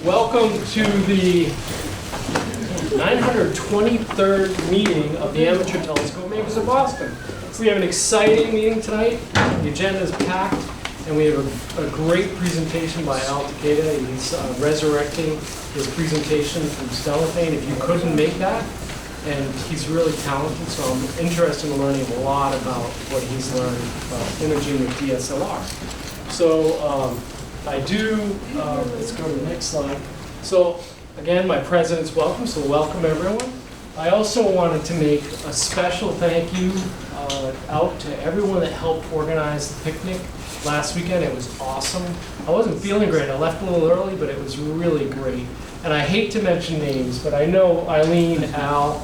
Welcome to the 923rd meeting of the Amateur Telescope Makers of Boston. We have an exciting meeting tonight. The agenda is packed, and we have a great presentation by Al Takeda. He's resurrecting his presentation from cellophane. If you couldn't make that, and he's really talented, so I'm interested in learning a lot about what he's learned about imaging with DSLR. So let's go to the next slide. So again, my president's welcome, so welcome everyone. I also wanted to make a special thank you out to everyone that helped organize the picnic last weekend. It was awesome. I wasn't feeling great. I left a little early, but it was really great. And I hate to mention names, but I know Eileen, Al,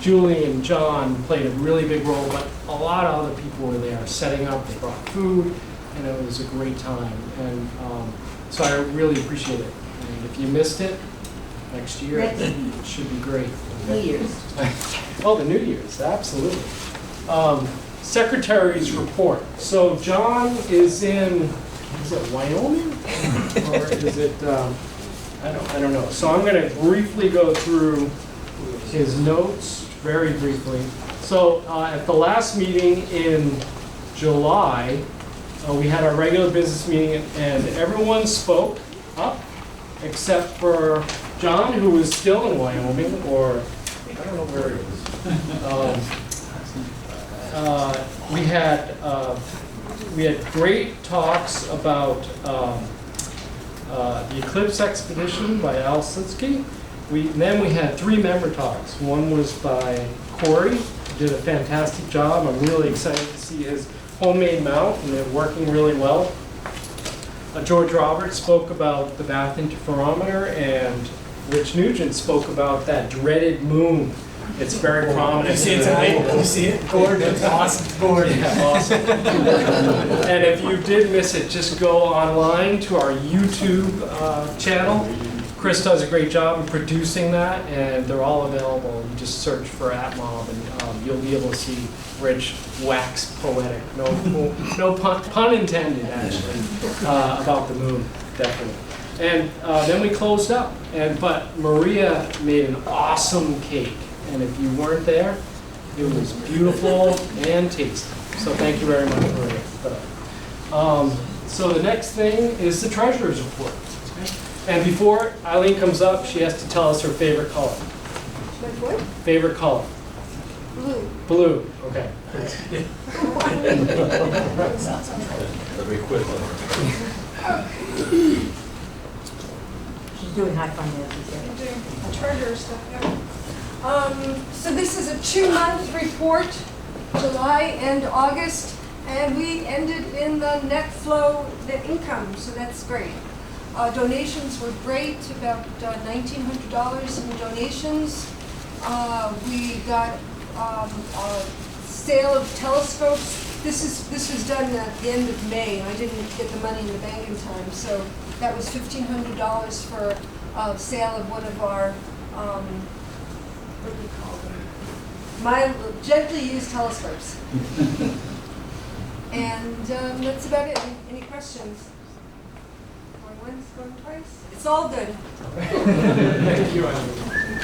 Julie, and John played a really big role, but a lot of other people were there setting up. They brought food, and it was a great time. And so I really appreciate it. And if you missed it, next year, it should be great. New Year's. Oh, the New Year's, absolutely. Secretary's report. So John is in, is it Wyoming? Or is it, I don't know. So I'm going to briefly go through his notes, very briefly. So at the last meeting in July, we had our regular business meeting, and everyone spoke up except for John, who was still in Wyoming, or I don't know where he was. We had great talks about the Eclipse Expedition by Al Slitsky. Then we had 3 member talks. One was by Corey, who did a fantastic job. I'm really excited to see his homemade mount, and they're working really well. George Roberts spoke about the bath interferometer, and Rich Nugent spoke about that dreaded moon. It's very prominent. You see it tonight? You see it? Gorgeous. Awesome. Gorgeous. Yeah, awesome. And if you did miss it, just go online to our YouTube channel. Chris does a great job in producing that, and they're all available. You just search for ATMoB, and you'll be able to see Rich wax poetic. No pun intended, actually, about the moon, definitely. And then we closed up, but Maria made an awesome cake, and if you weren't there, it was beautiful and tasty. So thank you very much, Maria. So the next thing is the treasurer's report. And before Eileen comes up, she has to tell us her favorite color. My what? Favorite color. Blue. Blue. Okay. She's doing high finances. I'm doing treasure stuff, yeah. So this is a 2-month report, July and August, and we ended in the net flow, net income, so that's great. Donations were great, about $1,900 in donations. We got a sale of telescopes. This was done at the end of May. I didn't get the money in the bank in time, so that was $1,500 for sale of one of our, what do you call them? My gently used telescopes. And that's about it. Any questions? Going once, going twice? It's all good. Thank you, Eileen.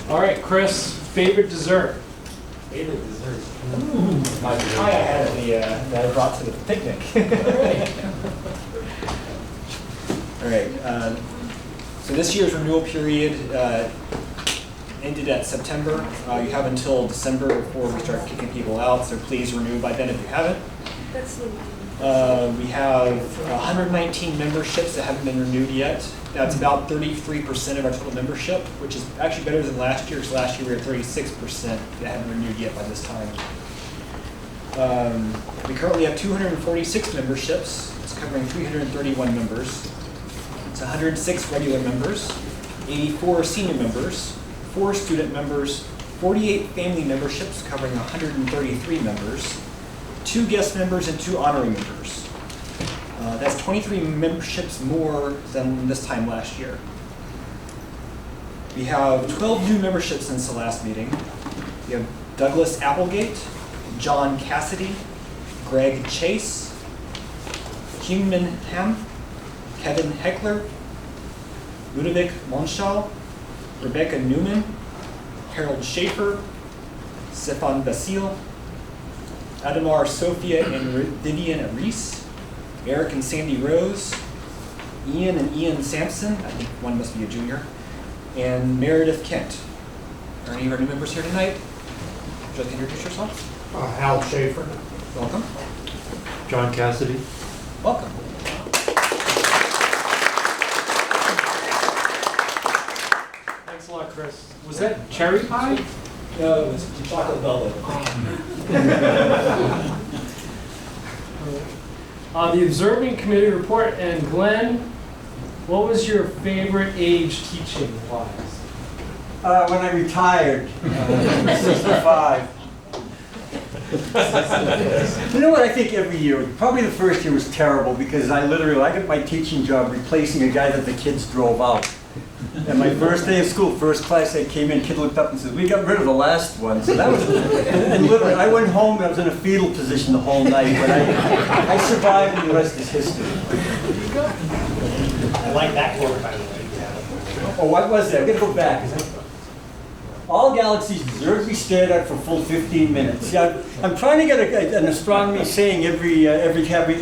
All right, Chris, favorite dessert? Favorite dessert? My pie I had that I brought to the picnic. All right. So this year's renewal period ended at September. You have until December before we start kicking people out, so please renew by then if you haven't. That's the We have 119 memberships that haven't been renewed yet. That's about 33% of our total membership, which is actually better than last year, because last year we were 36% that haven't renewed yet by this time. We currently have 246 memberships. It's covering 331 members. It's 106 regular members, 84 senior members, 4 student members, 48 family memberships covering 133 members, 2 guest members, and 2 honorary members. That's 23 memberships more than this time last year. We have 12 new memberships since the last meeting. We have Douglas Applegate, John Cassidy, Greg Chase, Kingman Ham, Kevin Heckler, Ludovic Monschau, Rebecca Newman, Harold Schaefer, Stefan Basile, Adamar Sophia and Vivian Reese, Eric and Sandy Rose, Ian and Ian Sampson, I think one must be a junior, and Meredith Kent. Are any of our new members here tonight? Would you like to introduce yourself? Al Schaefer. Welcome. John Cassidy. Welcome. Thanks a lot, Chris. Was that cherry pie? No, it was chocolate velvet. The observing committee report, and Glenn, what was your favorite age teaching wise? When I retired, 65. You know what, I think every year, probably the first year was terrible because I got my teaching job replacing a guy that the kids drove out. And my first day of school, first class, I came in, kid looked up and said, "We got rid of the last one." So that was, and literally, I went home and I was in a fetal position the whole night, but I survived and the rest is history. I like that word, by the way. Oh, what was that? I'm going to go back. All galaxies deserve to be stared at for full 15 minutes. Yeah, I'm trying to get an astronomy saying every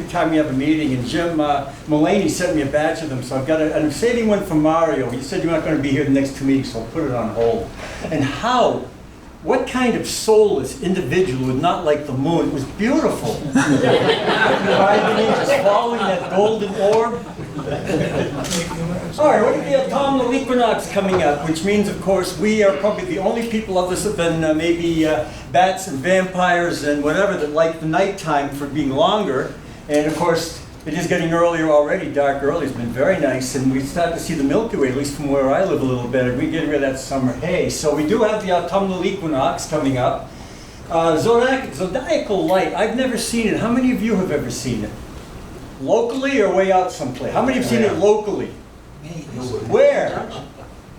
time we have a meeting, and Jim Mulaney sent me a batch of them, so I'm saving one for Mario. He said you're not going to be here the next 2 weeks, so I'll put it on hold. And what kind of soulless individual would not like the moon? It was beautiful. 5 just following that golden orb. All right, what do we have? Autumnal equinox coming up, which means, of course, we are probably the only people other than maybe bats and vampires and whatever that like the nighttime for being longer. And of course, it is getting earlier already, dark early. It's been very nice, and we start to see the Milky Way, at least from where I live, a little better. We get rid of that summer haze. So we do have the autumnal equinox coming up. Zodiacal light, I've never seen it. How many of you have ever seen it? Locally or way out someplace? How many have seen it locally? Where?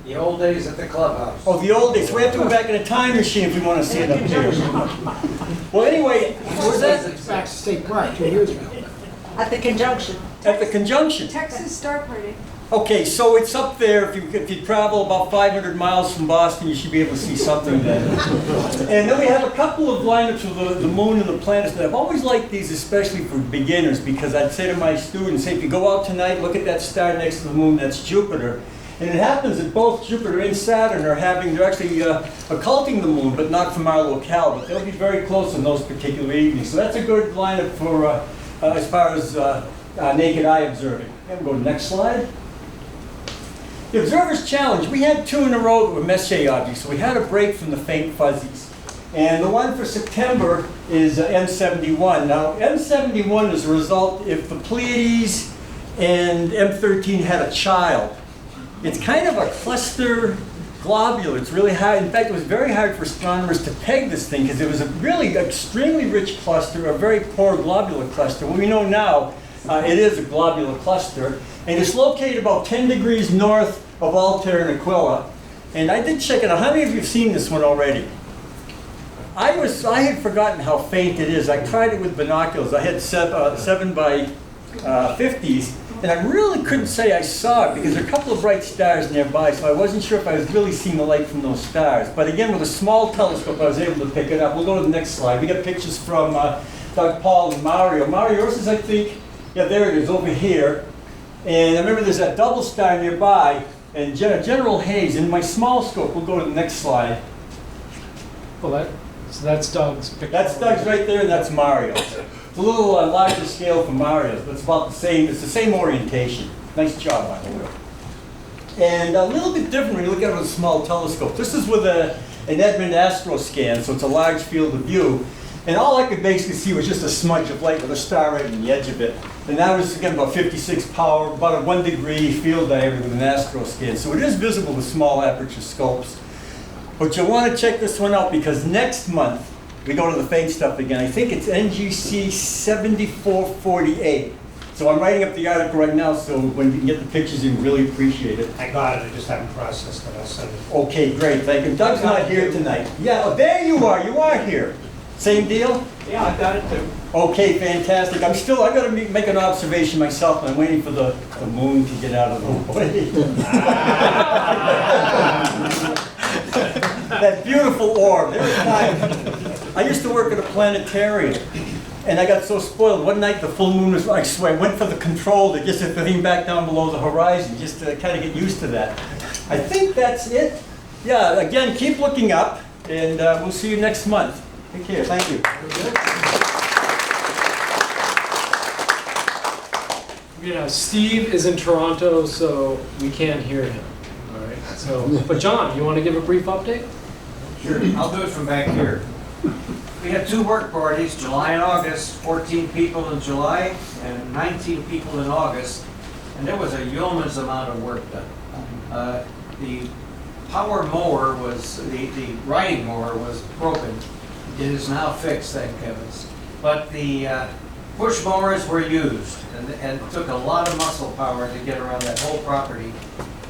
The old days at the clubhouse. Oh, the old days. We have to go back in a time machine if we want to see it up here. Well, anyway, where's that? Back to State Park 2 years ago. At the conjunction. At the conjunction. Texas Star Party. Okay, so it's up there. If you travel about 500 miles from Boston, you should be able to see something then. And then we have a couple of lineups of the moon and the planets. And I've always liked these, especially for beginners, because I'd say to my students, hey, if you go out tonight, look at that star next to the moon, that's Jupiter. And it happens that both Jupiter and Saturn they're actually occulting the moon, but not from our locale. But they'll be very close on those particular evenings. So that's a good lineup for as far as naked eye observing. And we'll go to the next slide. The Observer's Challenge, we had 2 in a row that were Messier objects, so we had a break from the faint fuzzies. And the one for September is M71. Now, M71 is a result if the Pleiades and M13 had a child. It's kind of a cluster globular. It's really hard. In fact, it was very hard for astronomers to peg this thing because it was a really extremely rich cluster, a very poor globular cluster. Well, we know now it is a globular cluster. And it's located about 10 degrees north of Altair and Aquila. And I did check it out. How many of you have seen this one already? I had forgotten how faint it is. I tried it with binoculars. I had 7 by 50s. And I really couldn't say I saw it because there are a couple of bright stars nearby, so I wasn't sure if I was really seeing the light from those stars. But again, with a small telescope, I was able to pick it up. We'll go to the next slide. We got pictures from Doug Paul and Mario. Mario, yours is, I think, yeah, there it is, over here. And I remember there's that double star nearby, and general haze. In my small scope, we'll go to the next slide. Well, so that's Doug's picture. That's Doug's right there, and that's Mario's. It's a little larger scale for Mario's, but it's about the same. It's the same orientation. Nice job, by the way. And a little bit different when you look at it with a small telescope. This is with an Edmund Astroscan, so it's a large field of view. And all I could basically see was just a smudge of light with a star right on the edge of it. And that was, again, about 56 power, about a 1 degree field diameter with an Astroscan. So it is visible with small aperture scopes. But you'll want to check this one out because next month, we go to the faint stuff again. I think it's NGC 7448. So I'm writing up the article right now, so when you can get the pictures, you can really appreciate it. I got it, I just haven't processed it, I'll send it. Okay, great, thank you. Doug's not here tonight. Yeah, oh, there you are here. Same deal? Yeah, I've got it too. Okay, fantastic. I got to make an observation myself, and I'm waiting for the moon to get out of the way. That beautiful orb. Every time. I used to work at a planetarium, and I got so spoiled. One night the full moon was, I swear, I went for the control to just everything back down below the horizon, just to kind of get used to that. I think that's it. Yeah, again, keep looking up, and we'll see you next month. Take care. Thank you. Yeah, Steve is in Toronto, so we can't hear him. All right. So, but John, you want to give a brief update? Sure, I'll do it from back here. We had 2 work parties, July and August, 14 people in July and 19 people in August, and there was a yeoman's amount of work done. The power mower was, the riding mower was broken. It is now fixed, thank heavens. But the push mowers were used, and it took a lot of muscle power to get around that whole property.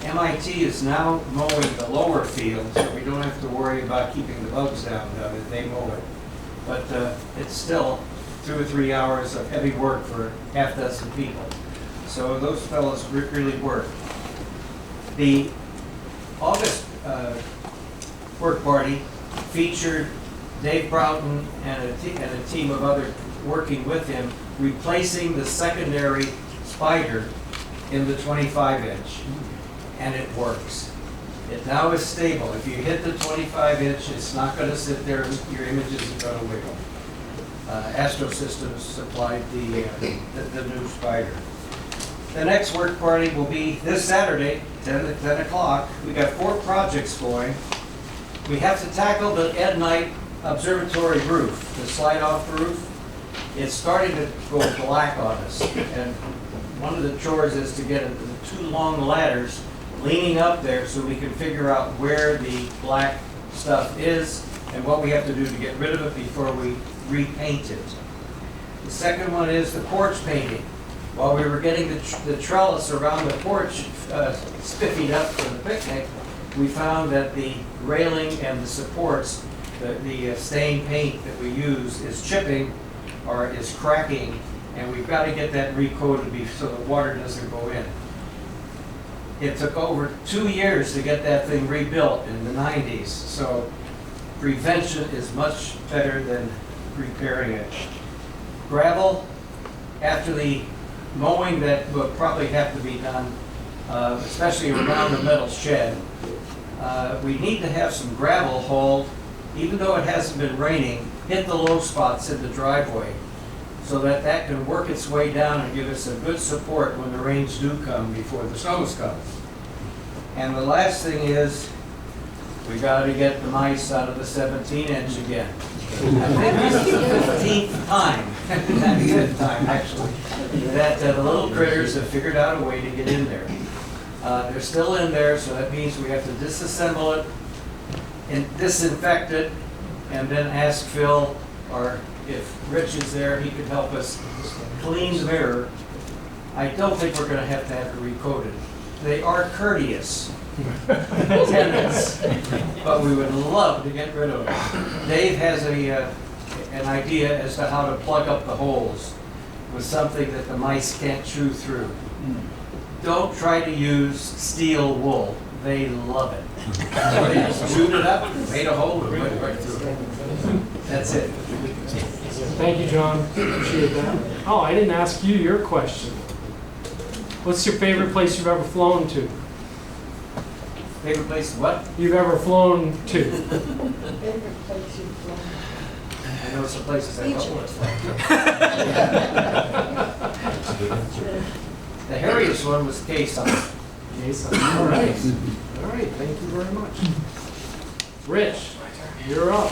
MIT is now mowing the lower field, so we don't have to worry about keeping the bugs down. They mow it. But it's still 2 or 3 hours of heavy work for half a dozen people. So those fellows really work. The August work party featured Dave Broughton and a team of others working with him, replacing the secondary spider in the 25-inch. And it works. It now is stable. If you hit the 25-inch, it's not going to sit there. Your image isn't going to wiggle. Astro Systems supplied the new spider. The next work party will be this Saturday, 10 o'clock. We got 4 projects going. We have to tackle the Ed Knight Observatory roof, the slide-off roof. It's starting to go black on us. And one of the chores is to get the 2 long ladders leaning up there so we can figure out where the black stuff is and what we have to do to get rid of it before we repaint it. The second one is the porch painting. While we were getting the trellis around the porch spiffied up for the picnic, we found that the railing and the supports, the stained paint that we use is chipping or is cracking, and we've got to get that recoated so the water doesn't go in. It took over 2 years to get that thing rebuilt in the 90s, so prevention is much better than repairing it. Gravel, after the mowing that will probably have to be done, especially around the metal shed, we need to have some gravel hauled, even though it hasn't been raining, hit the low spots in the driveway so that that can work its way down and give us a good support when the rains do come before the snows come. And the last thing is, we got to get the mice out of the 17-inch again. I think this is the 15th time, not 5th time actually, that the little critters have figured out a way to get in there. They're still in there, so that means we have to disassemble it and disinfect it, and then ask Phil, or if Rich is there, he could help us clean the mirror. I don't think we're going to have it recoated. They are courteous tenants, but we would love to get rid of them. Dave has an idea as to how to plug up the holes with something that the mice can't chew through. Don't try to use steel wool. They love it. So they just chewed it up, made a hole, and went right through it. That's it. Thank you, John. Appreciate that. Oh, I didn't ask you your question. What's your favorite place you've ever flown to? Favorite place what? You've ever flown to? Favorite place you've flown? I know some places I don't want to fly. The hairiest one was K-Sun. Yes. All right. All right. Thank you very much. Rich, you're up.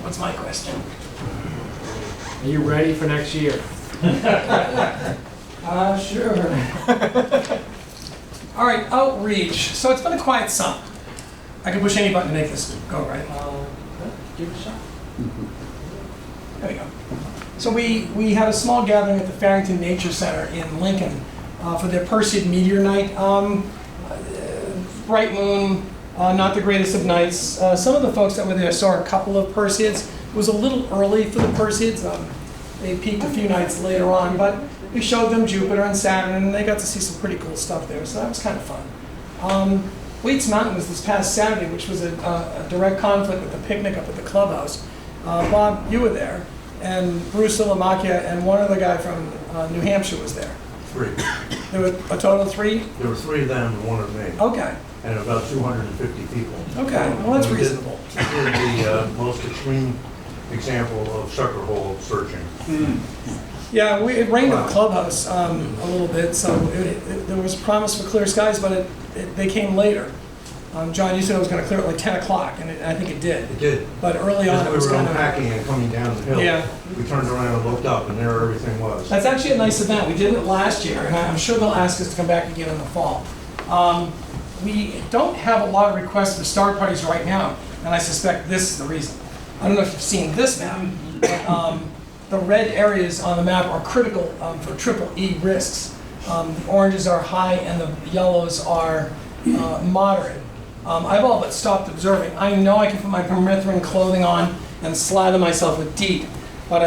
What's my question? Are you ready for next year? Sure. All right, outreach. So it's been a quiet summer. I can push any button to make this go, right? Give it a shot. There we go. So we had a small gathering at the Farrington Nature Center in Lincoln for their Perseid meteor night. Bright moon, not the greatest of nights. Some of the folks that were there saw a couple of Perseids. It was a little early for the Perseids. They peaked a few nights later on, but we showed them Jupiter and Saturn, and they got to see some pretty cool stuff there, so that was kind of fun. Waits Mountain was this past Saturday, which was a direct conflict with the picnic up at the clubhouse. Bob, you were there, and Bruce Ilamakia and one other guy from New Hampshire was there. 3. There were a total of 3? There were 3 of them and 1 of me, Okay, and about 250 people. okay, well, that's We did- reasonable. We did the most extreme example of sucker hole searching. Yeah, it rained at Wow. the clubhouse a little bit, so there was promise for clear skies, but they came later. John, you said it was going to clear at like 10 o'clock, and I think it did. It did. But early on, As it we was were kind of... unpacking and coming down the hill, Yeah. we turned around and looked up, and there everything was. That's actually a nice event. We did it last year, and I'm sure they'll ask us to come back again in the fall. We don't have a lot of requests for star parties right now, and I suspect this is the reason. I don't know if you've seen this map, but the red areas on the map are critical for triple E risks. The oranges are high and the yellows are moderate. I've all but stopped observing. I know I can put my permethrin clothing on and slather myself with DEET, but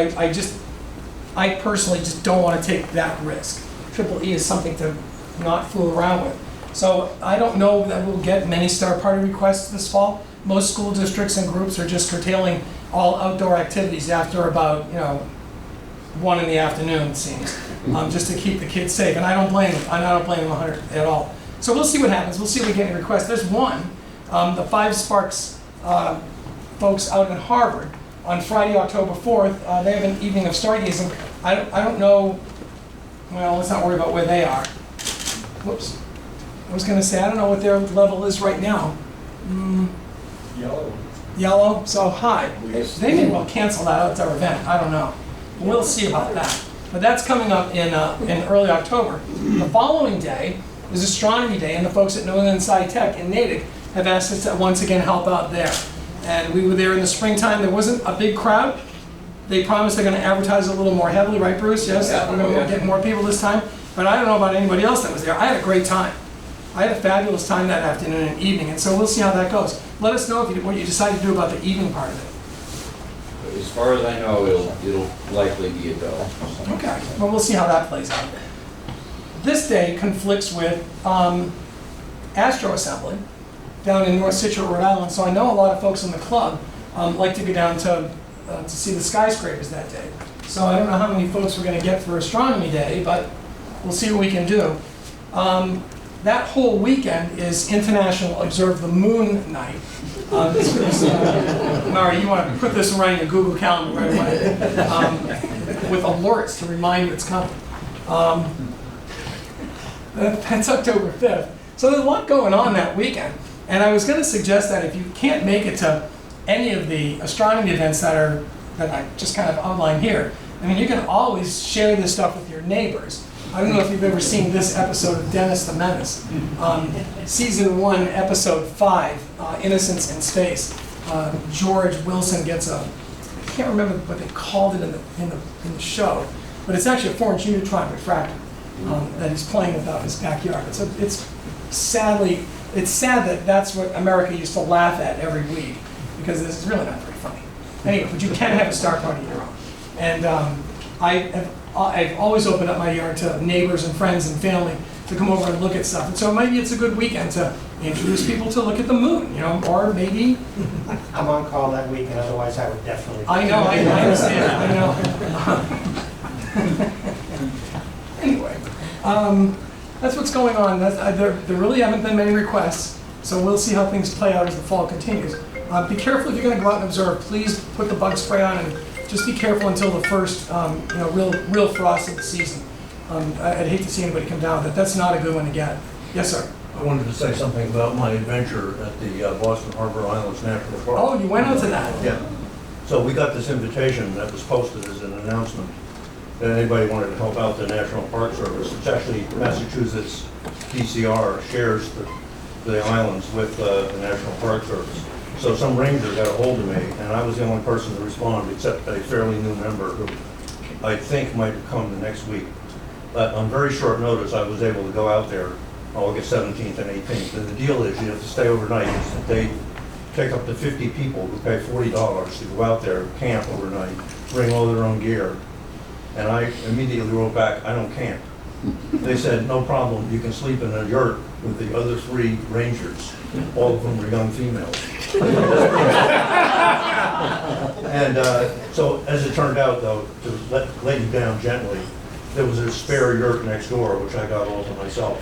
I personally just don't want to take that risk. Triple E is something to not fool around with. So I don't know that we'll get many star party requests this fall. Most school districts and groups are just curtailing all outdoor activities after about 1 in the afternoon, it seems, just to keep the kids safe. And I don't blame them. I don't blame them 100 at all. So we'll see what happens. We'll see if we get any requests. There's one, the 5 Sparks folks out in Harvard on Friday, October 4th. They have an evening of stargazing. I don't know. Well, let's not worry about where they are. Whoops. I was going to say I don't know what their level is right now. Yellow. Yellow, so high. They may well cancel that outdoor event. I don't know. We'll see about that. But that's coming up in early October. The following day is Astronomy Day, and the folks at New England Sci-Tech in Natick have asked us to once again help out there. And we were there in the springtime. There wasn't a big crowd. They promised they're going to advertise a little more heavily, right, Bruce? Yes, we're going to get more people this time. But I don't know about anybody else that was there. I had a great time. I had a fabulous time that afternoon and evening, and so we'll see how that goes. Let us know what you decide to do about the evening part of it. As far as I know, it'll likely be a go. Okay, well, we'll see how that plays out. This day conflicts with Astro Assembly down in North Situate, Rhode Island, so I know a lot of folks in the club like to go down to see the skyscrapers that day. So I don't know how many folks we're going to get for Astronomy Day, but we'll see what we can do. That whole weekend is International Observe the Moon Night. Mari, you want to put this right in your Google Calendar right away, with alerts to remind you it's coming. That's October 5th. So there's a lot going on that weekend. And I was going to suggest that if you can't make it to any of the astronomy events that I just kind of outlined here, I mean, you can always share this stuff with your neighbors. I don't know if you've ever seen this episode of Dennis the Menace. Season 1, episode 5, Innocence in Space. George Wilson gets I can't remember what they called it in the show, but it's actually a 4-inch neutron refractor that he's playing with out in his backyard. It's sad that that's what America used to laugh at every week, because this is really not very funny. Anyway, but you can have a star party of your own. And I've always opened up my yard to neighbors and friends and family to come over and look at stuff. And so maybe it's a good weekend to introduce people to look at the moon, or maybe... I'm on call that weekend, otherwise I would definitely... I know, I understand, I know. Anyway, that's what's going on. There really haven't been many requests, so we'll see how things play out as the fall continues. Be careful if you're going to go out and observe. Please put the bug spray on, and just be careful until the first real frost of the season. I'd hate to see anybody come down, but that's not a good one to get. Yes, sir. I wanted to say something about my adventure at the Boston Harbor Islands National Park. Oh, you went out to that? Yeah. So we got this invitation that was posted as an announcement that anybody wanted to help out the National Park Service. It's actually Massachusetts DCR shares the islands with the National Park Service. So some ranger got a hold of me, and I was the only person to respond, except a fairly new member who I think might come the next week. But on very short notice, I was able to go out there August 17th and 18th. And the deal is you have to stay overnight. They take up to 50 people who pay $40 to go out there, camp overnight, bring all their own gear. And I immediately wrote back, I don't camp. They said, no problem, you can sleep in a yurt with the other 3 rangers. All of them were young females. And so as it turned out, though, to lay you down gently, there was a spare yurt next door, which I got all to myself.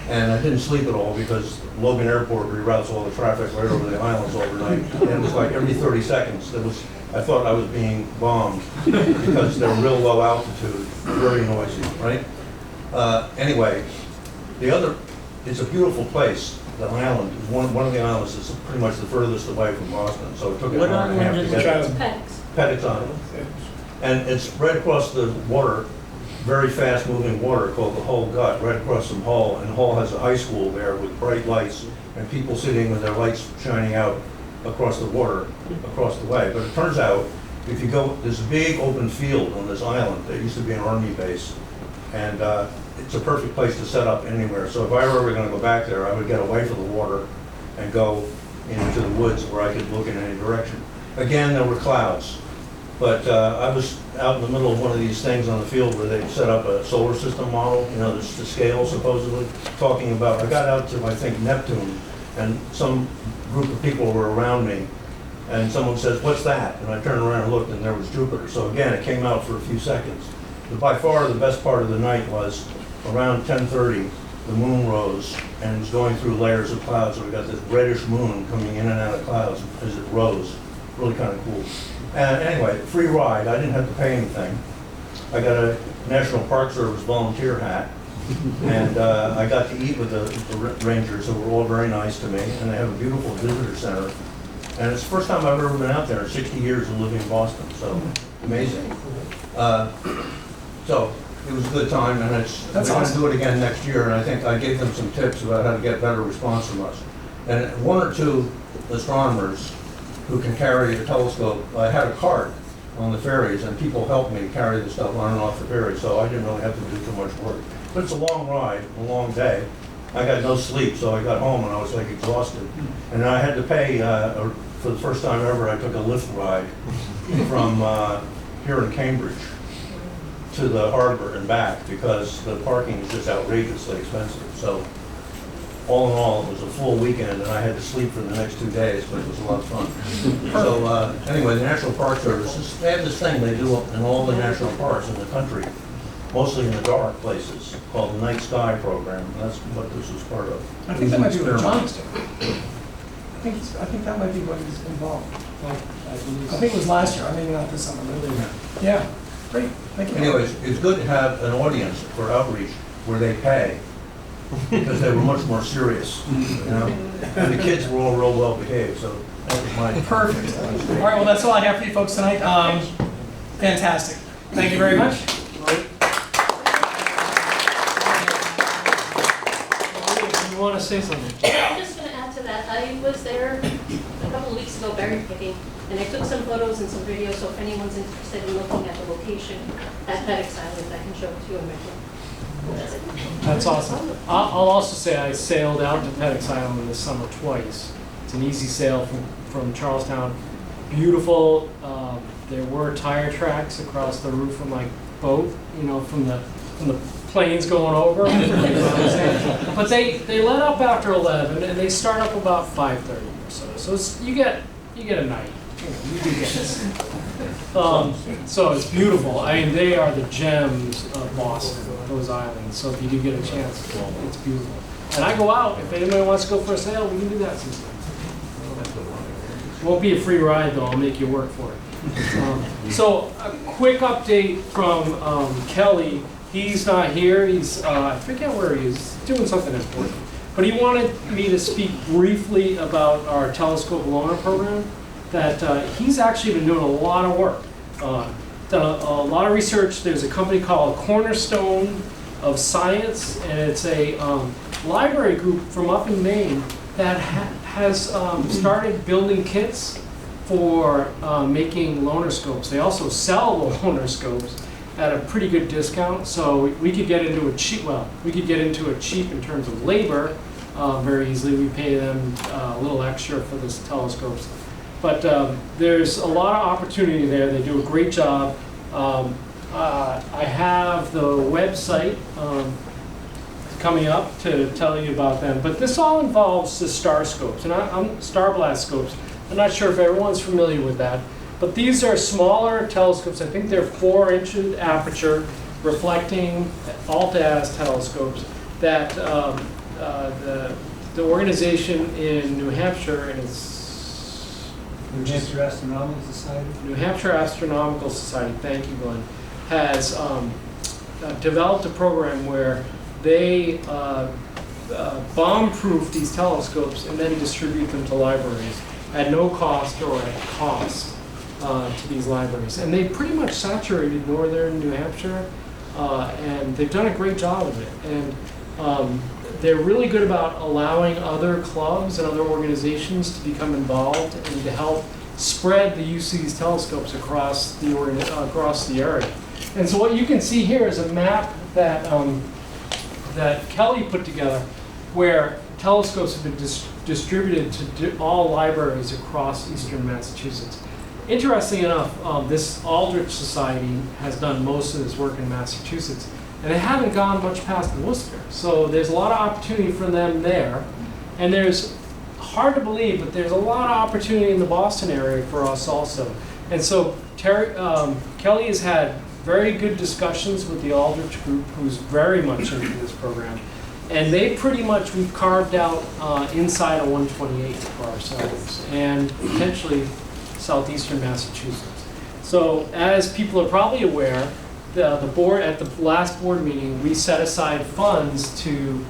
And I didn't sleep at all because Logan Airport reroutes all the traffic right over the islands overnight. And it was like every 30 seconds, I thought I was being bombed because they're real low altitude, very noisy, right? Anyway, it's a beautiful place. The island is one of the islands is pretty much the furthest away from Boston, so it took an hour and a half to get there. Petix Island. And it's right across the water, very fast moving water called the Hull Gut, right across from Hull. And Hull has a high school there with bright lights and people sitting with their lights shining out across the water, across the way. But it turns out, if you go, there's a big open field on this island that used to be an army base. And it's a perfect place to set up anywhere. So if I were ever going to go back there, I would get away from the water and go into the woods where I could look in any direction. Again, there were clouds. But I was out in the middle of one of these things on the field where they set up a solar system model, you know, the scale supposedly, talking about, I got out to, I think, Neptune, and some group of people were around me, and someone says, what's that? And I turned around and looked, and there was Jupiter. So again, it came out for a few seconds. But by far the best part of the night was around 10:30, the moon rose and was going through layers of clouds. So we got this reddish moon coming in and out of clouds as it rose. Really kind of cool. And anyway, free ride. I didn't have to pay anything. I got a National Park Service volunteer hat. And I got to eat with the rangers, who were all very nice to me. And they have a beautiful visitor center. And it's the first time I've ever been out there in 60 years of living in Boston. So amazing. So it was a good time, and we're going to do it again next year. And I think I gave them some tips about how to get better response from us. And 1 or 2 astronomers who can carry a telescope, I had a cart on the ferries, and people helped me carry the stuff on and off the ferry, so I didn't really have to do too much work. But it's a long ride, a long day. I got no sleep, so I got home and I was like exhausted. And I had to pay, for the first time ever, I took a lift ride from here in Cambridge to the harbor and back because the parking is just outrageously expensive. So all in all, it was a full weekend, and I had to sleep for the next 2 days, but it was a lot of fun. So anyway, the National Park Service, they have this thing they do in all the national parks in the country, mostly in the dark places, called the Night Sky Program, and that's what this was part of. I think that might be what John's doing. I think that might be what he's involved. I think it was last year, maybe not this summer, but yeah, great, thank you. Anyways, it's good to have an audience for outreach where they pay, because they were much more serious, you know? And the kids were all real well behaved, so that was my... Perfect. All right, well, that's all I have for you folks tonight. Fantastic. Thank you very much. You want to say something? I'm just going to add to that. I was there a couple of weeks ago berry picking, and I took some photos and some videos, so if anyone's interested in looking at the location at Petix Island, I can show it to you in my book. That's it. That's awesome. I'll also say I sailed out to Petix Island this summer twice. It's an easy sail from Charlestown. Beautiful. There were tire tracks across the roof of my boat, you know, from the planes going over. But they let up after 11, and they start up about 5:30 or so. So you get a night. You do get this. So it's beautiful. I mean, they are the gems of Boston, those islands. So if you do get a chance, it's beautiful. And I go out. If anybody wants to go for a sail, we can do that sometime. It won't be a free ride, though. I'll make you work for it. So a quick update from Kelly. He's not here. He's, I forget where he is, doing something important. But he wanted me to speak briefly about our telescope loaner program. That he's actually been doing a lot of work, done a lot of research. There's a company called Cornerstone of Science, and it's a library group from up in Maine that has started building kits for making loaner scopes. They also sell the loaner scopes at a pretty good discount, so we could get into it cheap. Well, we could get into it cheap in terms of labor, very easily. We pay them a little extra for these telescopes. But there's a lot of opportunity there. They do a great job. I have the website coming up to tell you about them. But this all involves the star scopes, and star blast scopes. I'm not sure if everyone's familiar with that. But these are smaller telescopes. I think they're 4-inch aperture, reflecting alt-as telescopes that the organization in New Hampshire, and it's New Hampshire Astronomical Society? New Hampshire Astronomical Society, thank you, Glenn, has developed a program where they bomb-proof these telescopes and then distribute them to libraries at no cost or at cost to these libraries. And they pretty much saturated northern New Hampshire, and they've done a great job of it. And they're really good about allowing other clubs and other organizations to become involved and to help spread the use of these telescopes across the area. And so what you can see here is a map that that Kelly put together, where telescopes have been distributed to all libraries across eastern Massachusetts. Interestingly enough, this Aldrich Society has done most of this work in Massachusetts, and they haven't gone much past Worcester. So there's a lot of opportunity for them there. And there's, hard to believe, but there's a lot of opportunity in the Boston area for us also. And so Kelly has had very good discussions with the Aldrich group, who's very much into this program. And they pretty much, we've carved out inside a 128 for ourselves, and potentially southeastern Massachusetts. So as people are probably aware, the board, at the last board meeting, we set aside funds to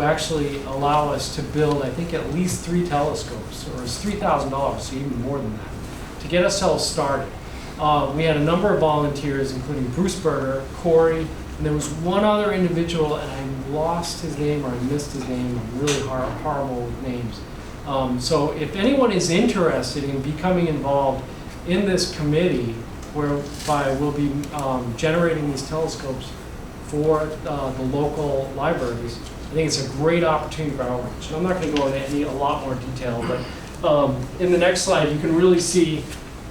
actually allow us to build, I think, at least 3 telescopes, or it's $3,000, so even more than that, to get ourselves started. We had a number of volunteers, including Bruce Berger, Corey, and there was one other individual, and I lost his name, or I missed his name. I'm really horrible with names. So if anyone is interested in becoming involved in this committee, whereby we'll be generating these telescopes for the local libraries, I think it's a great opportunity for outreach. And I'm not going to go into a lot more detail, but in the next slide, you can really see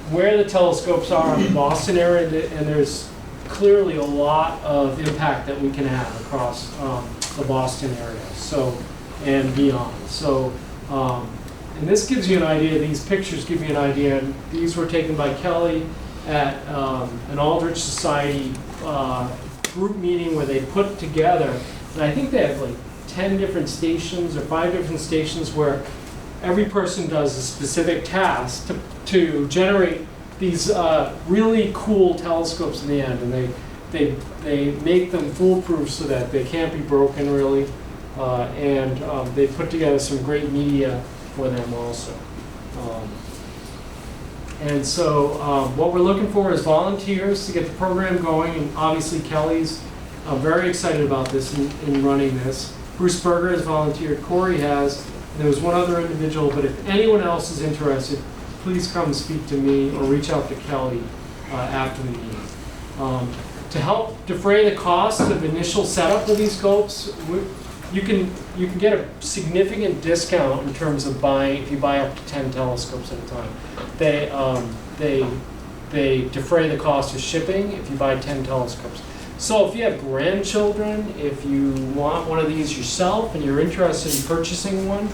where the telescopes are in the Boston area, and there's clearly a lot of impact that we can have across the Boston area, so, and beyond. So, and this gives you an idea, these pictures give you an idea. These were taken by Kelly at an Aldrich Society group meeting where they put together, and I think they have like 10 different stations or 5 different stations where every person does a specific task to generate these really cool telescopes in the end, and they make them foolproof so that they can't be broken really, and they put together some great media for them also. And so what we're looking for is volunteers to get the program going, and obviously Kelly's very excited about this in running this. Bruce Berger has volunteered, Corey has, and there was one other individual, but if anyone else is interested, please come speak to me or reach out to Kelly after the meeting. To help defray the cost of initial setup of these scopes, you can get a significant discount in terms of buying, if you buy up to 10 telescopes at a time. They defray the cost of shipping if you buy 10 telescopes. So if you have grandchildren, if you want one of these yourself and you're interested in purchasing one,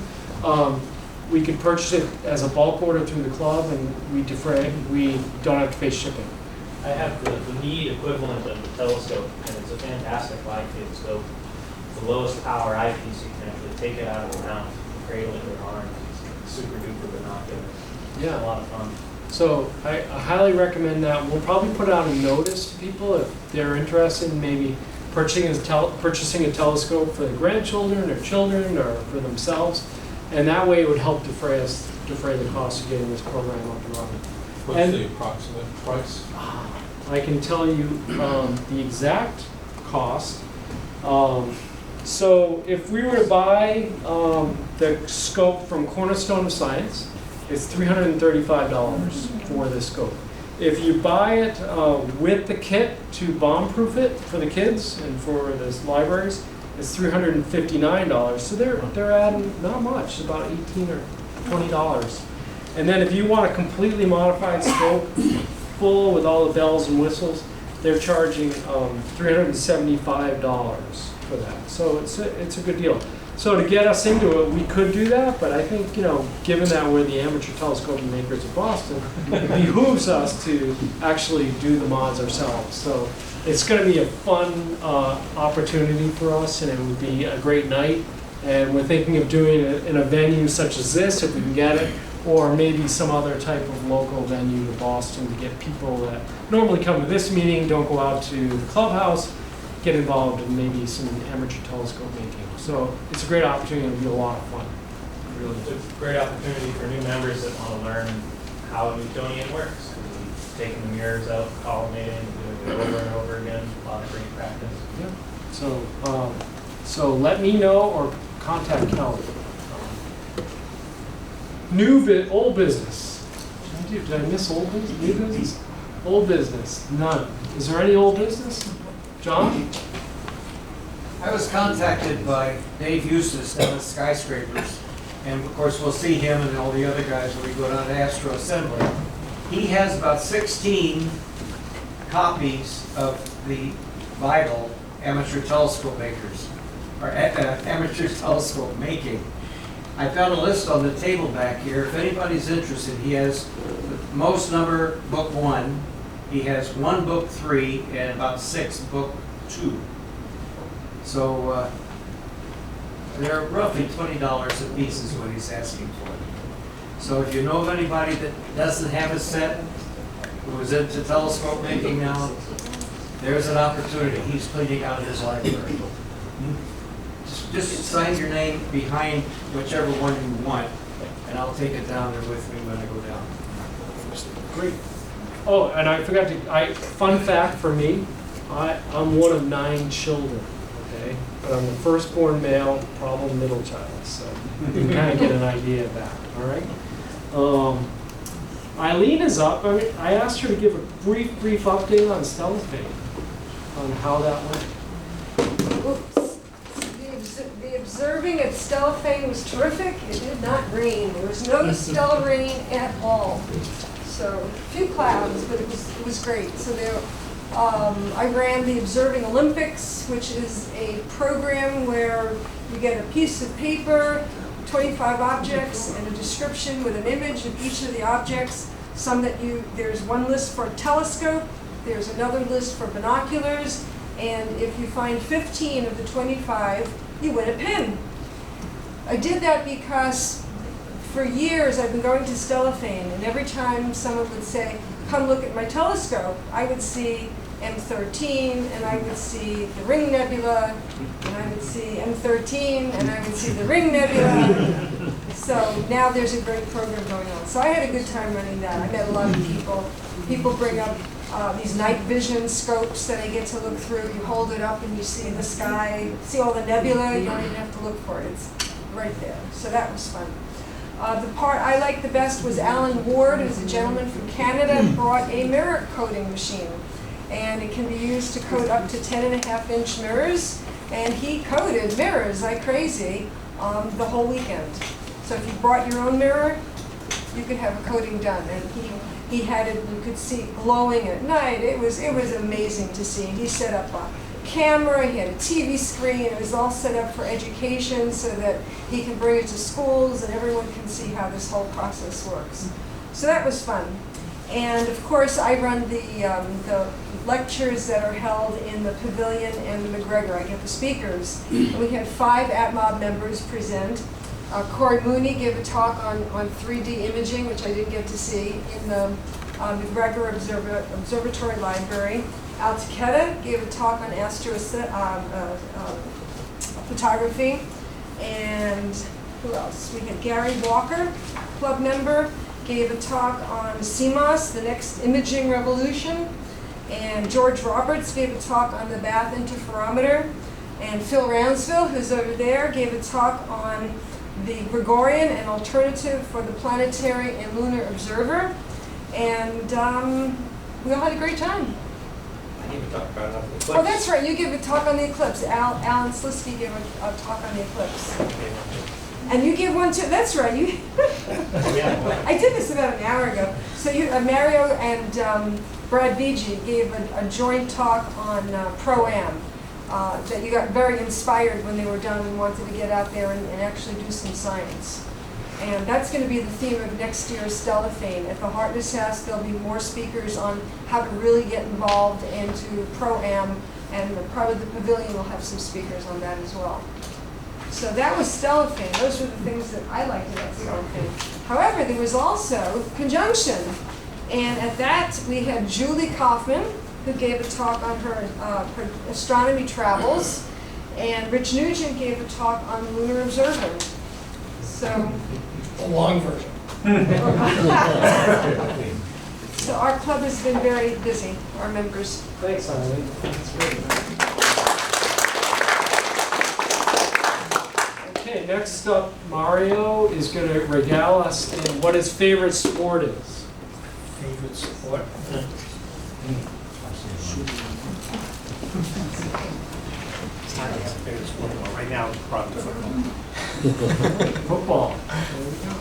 we can purchase it as a bulk order through the club, and we don't have to pay shipping. I have the Meade equivalent of the telescope, and it's a fantastic light field scope. It's the lowest power eyepiece. You can actually take it out of the mount, cradle it in your arm. It's super duper binocular. Yeah. It's a lot of fun. So I highly recommend that. We'll probably put out a notice to people if they're interested in maybe purchasing a telescope for the grandchildren or children or for themselves, and that way it would help defray the cost of getting this program up and running. What's the approximate price? I can tell you the exact cost. So if we were to buy the scope from Cornerstone of Science, it's $335 for this scope. If you buy it with the kit to bomb-proof it for the kids and for the libraries, is $359. So they're adding not much, about $18 or $20. And then if you want a completely modified scope, full with all the bells and whistles, they're charging $375 for that. So it's a good deal. So to get us into it, we could do that, but I think, given that we're the amateur telescope makers of Boston, it behooves us to actually do the mods ourselves. So it's going to be a fun opportunity for us, and it would be a great night. And we're thinking of doing it in a venue such as this, if we can get it, or maybe some other type of local venue to Boston to get people that normally come to this meeting, don't go out to the clubhouse, get involved in maybe some amateur telescope making. So it's a great opportunity. It'll be a lot of fun. Really. It's a great opportunity for new members that want to learn how Newtonian works. Taking the mirrors out, collimating, doing it over and over again. A lot of great practice. Yeah. So let me know or contact Kelly. Old business. Did I miss old business? New business? Old business. None. Is there any old business? John? I was contacted by Dave Eustace down at Skyscrapers, and of course we'll see him and all the other guys when we go down to Astro Assembly. He has about 16 copies of the Bible, Amateur Telescope Makers, or Amateur Telescope Making. I found a list on the table back here. If anybody's interested, he has the most number, book 1. He has 1 book 3 and about 6 book 2. So they're roughly $20 a piece is what he's asking for. So if you know of anybody that doesn't have a set, who is into telescope making now, there's an opportunity. He's cleaning out his library. Just sign your name behind whichever one you want, and I'll take it down there with me when I go down. Great. Oh, and I forgot fun fact for me, I'm one of 9 children, okay? But I'm the firstborn male, problem middle child, so you can kind of get an idea of that, all right? Eileen is up. I asked her to give a brief update on cellophane, on how that went. Oops. The observing at Stellafane was terrific. It did not rain. There was no stellar rain at all. So a few clouds, but it was great. So there, I ran the Observing Olympics, which is a program where you get a piece of paper, 25 objects, and a description with an image of each of the objects. There's one list for a telescope, there's another list for binoculars, and if you find 15 of the 25, you win a pin. I did that because for years I've been going to Stellafane, and every time someone would say, come look at my telescope, I would see M13, and I would see the Ring Nebula, and I would see M13, and I would see the Ring Nebula. So now there's a great program going on. So I had a good time running that. I met a lot of people. People bring up these night vision scopes that I get to look through. You hold it up and you see the sky, see all the nebula. You don't even have to look for it. It's right there. So that was fun. The part I liked the best was Alan Ward, who's a gentleman from Canada, brought a mirror coating machine. And it can be used to coat up to 10.5-inch mirrors. And he coated mirrors like crazy the whole weekend. So if you brought your own mirror, you could have a coating done. And he had it, you could see it glowing at night. It was amazing to see. He set up a camera, he had a TV screen, it was all set up for education so that he can bring it to schools and everyone can see how this whole process works. So that was fun. And of course I run the lectures that are held in the Pavilion and the McGregor. I get the speakers. And we had 5 ATMoB members present. Corey Mooney gave a talk on 3D imaging, which I didn't get to see, in the McGregor Observatory Library. Al Takeda gave a talk on astrophotography. And who else? We had Gary Walker, club member, gave a talk on CMOS, the next imaging revolution. And George Roberts gave a talk on the Bath interferometer. And Phil Ransville, who's over there, gave a talk on the Gregorian, an alternative for the planetary and lunar observer. And we all had a great time. gave a talk about it on the eclipse. Oh, that's right, you gave a talk on the eclipse. Alan Slisky gave a talk on the eclipse. And you gave one too, that's right, you. I did this about an hour ago. So you, Mario and Brad Vigi gave a joint talk on Pro-Am. That you got very inspired when they were done and wanted to get out there and actually do some science. And that's going to be the theme of next year's Stellafane. At the Hartness House, there'll be more speakers on how to really get involved into Pro-Am, and probably the pavilion will have some speakers on that as well. So that was Stellafane. Those were the things that I liked about Stellafane. However, there was also Conjunction. And at that, we had Julie Kaufman, who gave a talk on her astronomy travels, and Rich Nugent gave a talk on lunar observing. So, The long version. so our club has been very busy, our members. Thanks, Eileen. That's great. Okay, next up, Mario is going to regale us in what his favorite sport is. Favorite sport? It's not my favorite sport. Well, right now, it's probably football. Football. There we go.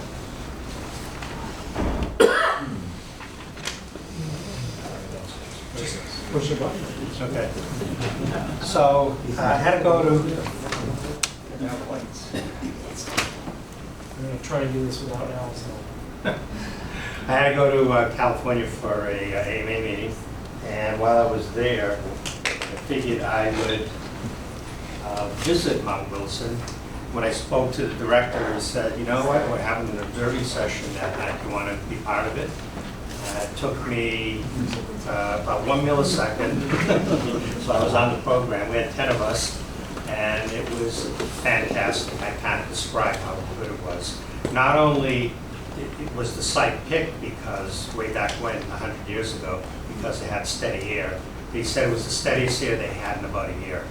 Push your button. Okay. So I had to go to. I'm going to try and do this without Al's help. I had to go to California for a AMA meeting, and while I was there, I figured I would visit Mount Wilson. When I spoke to the director, he said, "You know what? We're having an observing session that night. You want to be part of it?" It took me about 1 millisecond, so I was on the program. We had 10 of us, and it was fantastic. I can't describe how good it was. Not only it was the site picked because way back when, 100 years ago, because they had steady air. They said it was the steadiest air they had in about a year.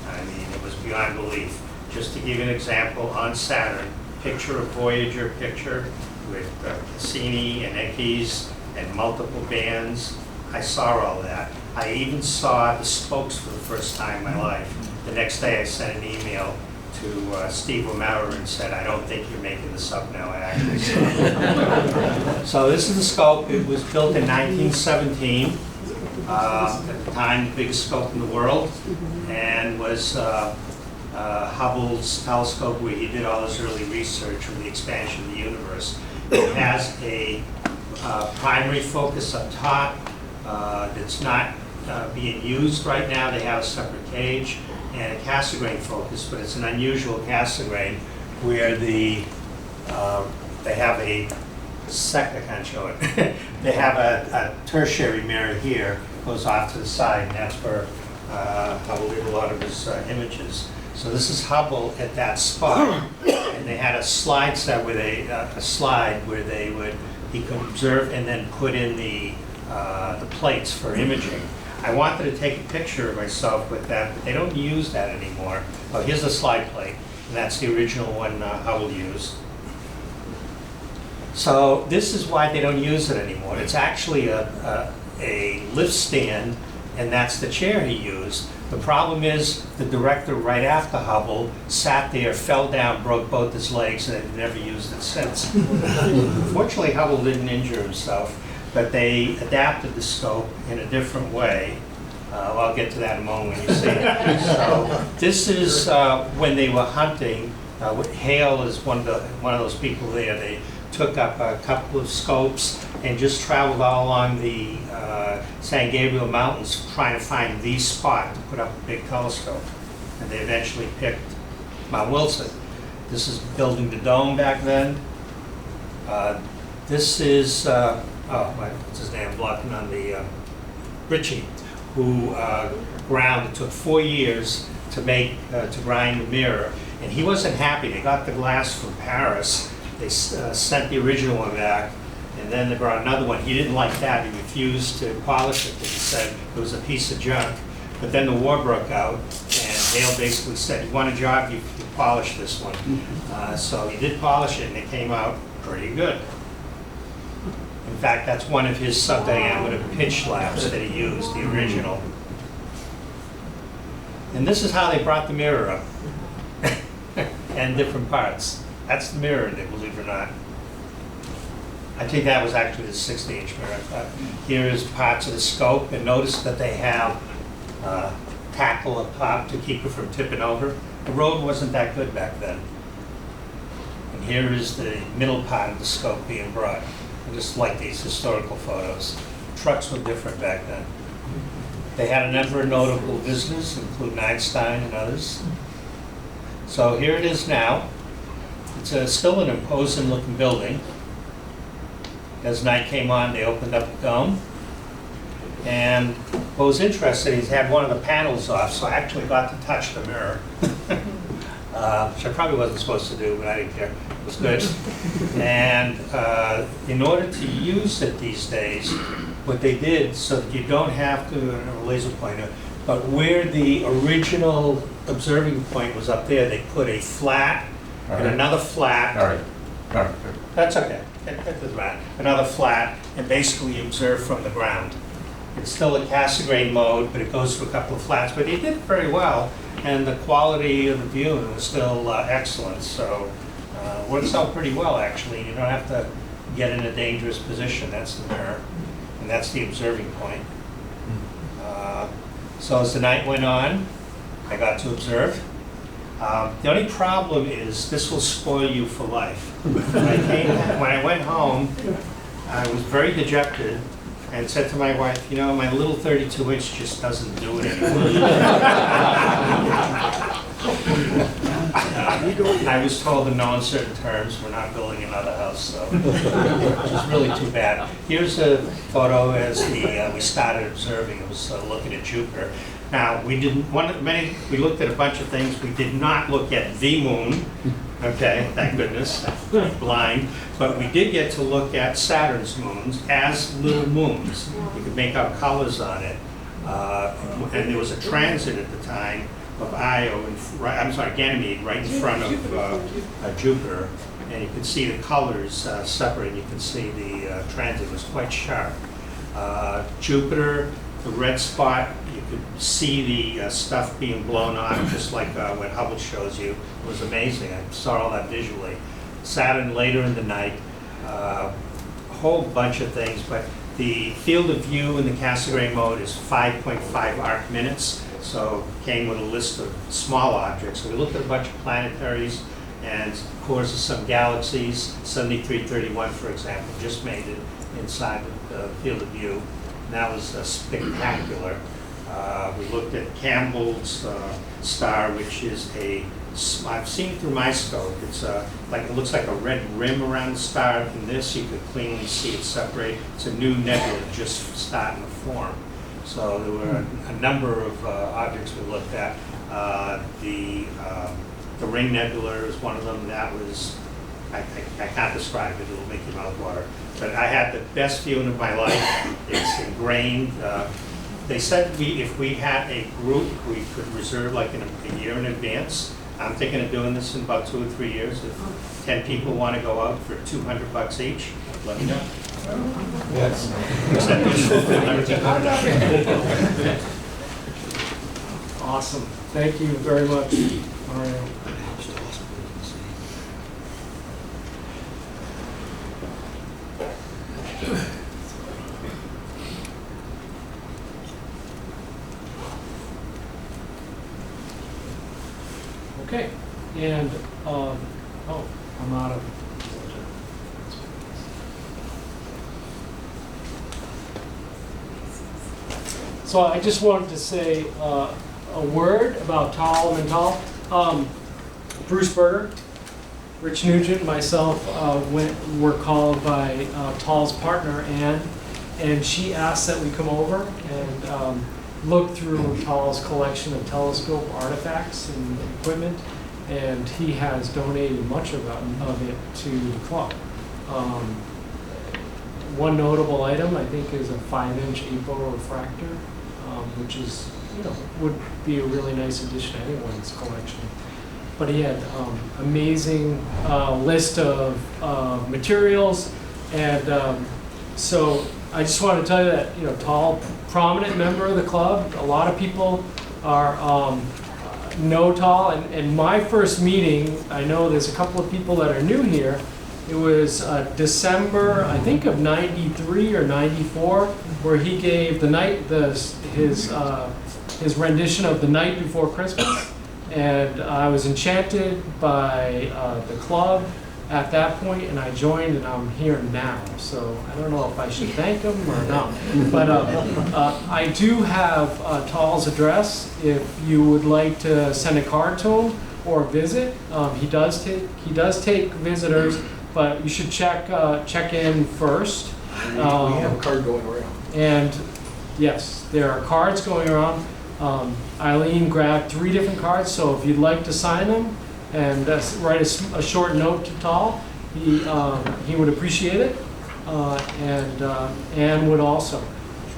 I mean, it was beyond belief. Just to give you an example, on Saturn, picture a Voyager picture with Cassini and Eckes and multiple bands. I saw all that. I even saw the spokes for the first time in my life. The next day I sent an email to Steve O'Mara and said, "I don't think you're making this up now, I actually saw it." So this is the scope. It was built in 1917. At the time, the biggest scope in the world, and was Hubble's telescope where he did all his early research on the expansion of the universe. It has a primary focus up top that's not being used right now. They have a separate cage, and a Cassegrain focus, but it's an unusual Cassegrain where they have a I can't show it. They have a tertiary mirror here, goes off to the side, and that's where Hubble did a lot of his images. So this is Hubble at that spot, and they had a slide set with a slide where he could observe and then put in the plates for imaging. I wanted to take a picture of myself with that, but they don't use that anymore. Oh, here's a slide plate, and that's the original one Hubble used. So this is why they don't use it anymore. It's actually a lift stand, and that's the chair he used. The problem is the director right after Hubble sat there, fell down, broke both his legs, and they've never used it since. Fortunately, Hubble didn't injure himself, but they adapted the scope in a different way. Well, I'll get to that in a moment when you see it. So this is when they were hunting. Hale is one of those people there. They took up a couple of scopes and just traveled all along the San Gabriel Mountains trying to find the spot to put up a big telescope. And they eventually picked Mount Wilson. This is building the dome back then. This is, what's his name, blocking on the, Ritchie, who ground, it took 4 years to grind the mirror. And he wasn't happy. They got the glass from Paris. They sent the original one back, and then they brought another one. He didn't like that. He refused to polish it because he said it was a piece of junk. But then the war broke out, and Hale basically said, "You want a job, you polish this one." So he did polish it, and it came out pretty good. In fact, that's one of his subdiameter pitch slabs that he used, the original. And this is how they brought the mirror up. And different parts. That's the mirror, believe it or not. I think that was actually the 60-inch mirror. Here is parts of the scope, and notice that they have tackle up top to keep it from tipping over. The road wasn't that good back then. And here is the middle part of the scope being brought. I just like these historical photos. Trucks were different back then. They had a number of notable visitors, including Einstein and others. So here it is now. It's still an imposing looking building. As night came on, they opened up the dome. And what was interesting is they had one of the panels off, so I actually got to touch the mirror. Which I probably wasn't supposed to do, but I didn't care. It was good. And in order to use it these days, what they did, so that you don't have to, a laser pointer, but where the original observing point was up there, they put a flat and another flat. All right. That's okay. That doesn't matter. Another flat, and basically you observe from the ground. It's still a Cassegrain mode, but it goes through a couple of flats. But they did it very well, and the quality of the view was still excellent. So works out pretty well, actually. You don't have to get in a dangerous position. That's the mirror, and that's the observing point. So as the night went on, I got to observe. The only problem is this will spoil you for life. When I went home, I was very dejected and said to my wife, you know, my little 32-inch just doesn't do it anymore. I was told in no uncertain terms, we're not building another house, so which is really too bad. Here's a photo as we started observing. It was looking at Jupiter. Now, we looked at a bunch of things. We did not look at the moon, okay, thank goodness, blind. But we did get to look at Saturn's moons as little moons. You could make out colors on it. And there was a transit at the time of Ganymede, right in front of Jupiter. And you could see the colors separate. You could see the transit was quite sharp. Jupiter, the red spot, you could see the stuff being blown off, just like what Hubble shows you. It was amazing. I saw all that visually. Saturn later in the night, a whole bunch of things, but the field of view in the Cassegrain mode is 5.5 arc minutes, so came with a list of small objects. So we looked at a bunch of planetaries and of course some galaxies. 7331, for example, just made it inside the field of view. And that was spectacular. We looked at Campbell's star, which is I've seen it through my scope. It's it looks like a red rim around the star. In this, you could cleanly see it separate. It's a new nebula just starting to form. So there were a number of objects we looked at. The Ring Nebula is one of them. That was, I can't describe it. It'll make your mouth water. But I had the best viewing of my life. It's ingrained. They said if we had a group, we could reserve like a year in advance. I'm thinking of doing this in about 2 or 3 years. If 10 people want to go out for $200 each, let me know. Yes. Awesome. Thank you very much, Mario. Okay, and, I'm out of. So I just wanted to say a word about Tal and Tal. Bruce Berger, Rich Nugent, myself were called by Tal's partner, Ann, and she asked that we come over and look through Tal's collection of telescope artifacts and equipment, and he has donated much of it to the club. One notable item, I think, is a 5-inch APO refractor, which is, would be a really nice addition to anyone's collection. But he had amazing list of materials, and so I just want to tell you that, Tal, prominent member of the club. A lot of people are know Tal, and my first meeting, I know there's a couple of people that are new here. It was December, I think of '93 or '94, where he gave his rendition of The Night Before Christmas, and I was enchanted by the club at that point, and I joined, and I'm here now. So I don't know if I should thank him or not, but I do have Tal's address if you would like to send a card to him or visit. He does take visitors, but you should check in first. We have a card going around. And yes, there are cards going around. Eileen grabbed 3 different cards, so if you'd like to sign them and write a short note to Tal, he would appreciate it, and Anne would also.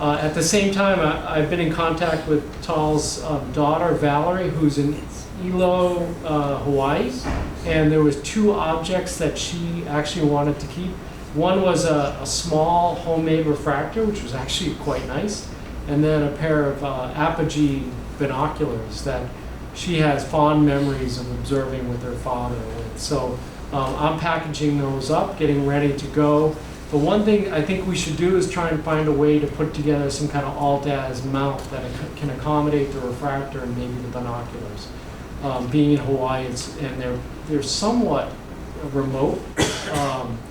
At the same time, I've been in contact with Tal's daughter, Valerie, who's in Hilo, Hawaii, and there was 2 objects that she actually wanted to keep. One was a small homemade refractor, which was actually quite nice, and then a pair of apogee binoculars that she has fond memories of observing with her father with. So I'm packaging those up, getting ready to go. But one thing I think we should do is try and find a way to put together some kind of alt-as mount that can accommodate the refractor and maybe the binoculars. Being in Hawaii, and they're somewhat remote,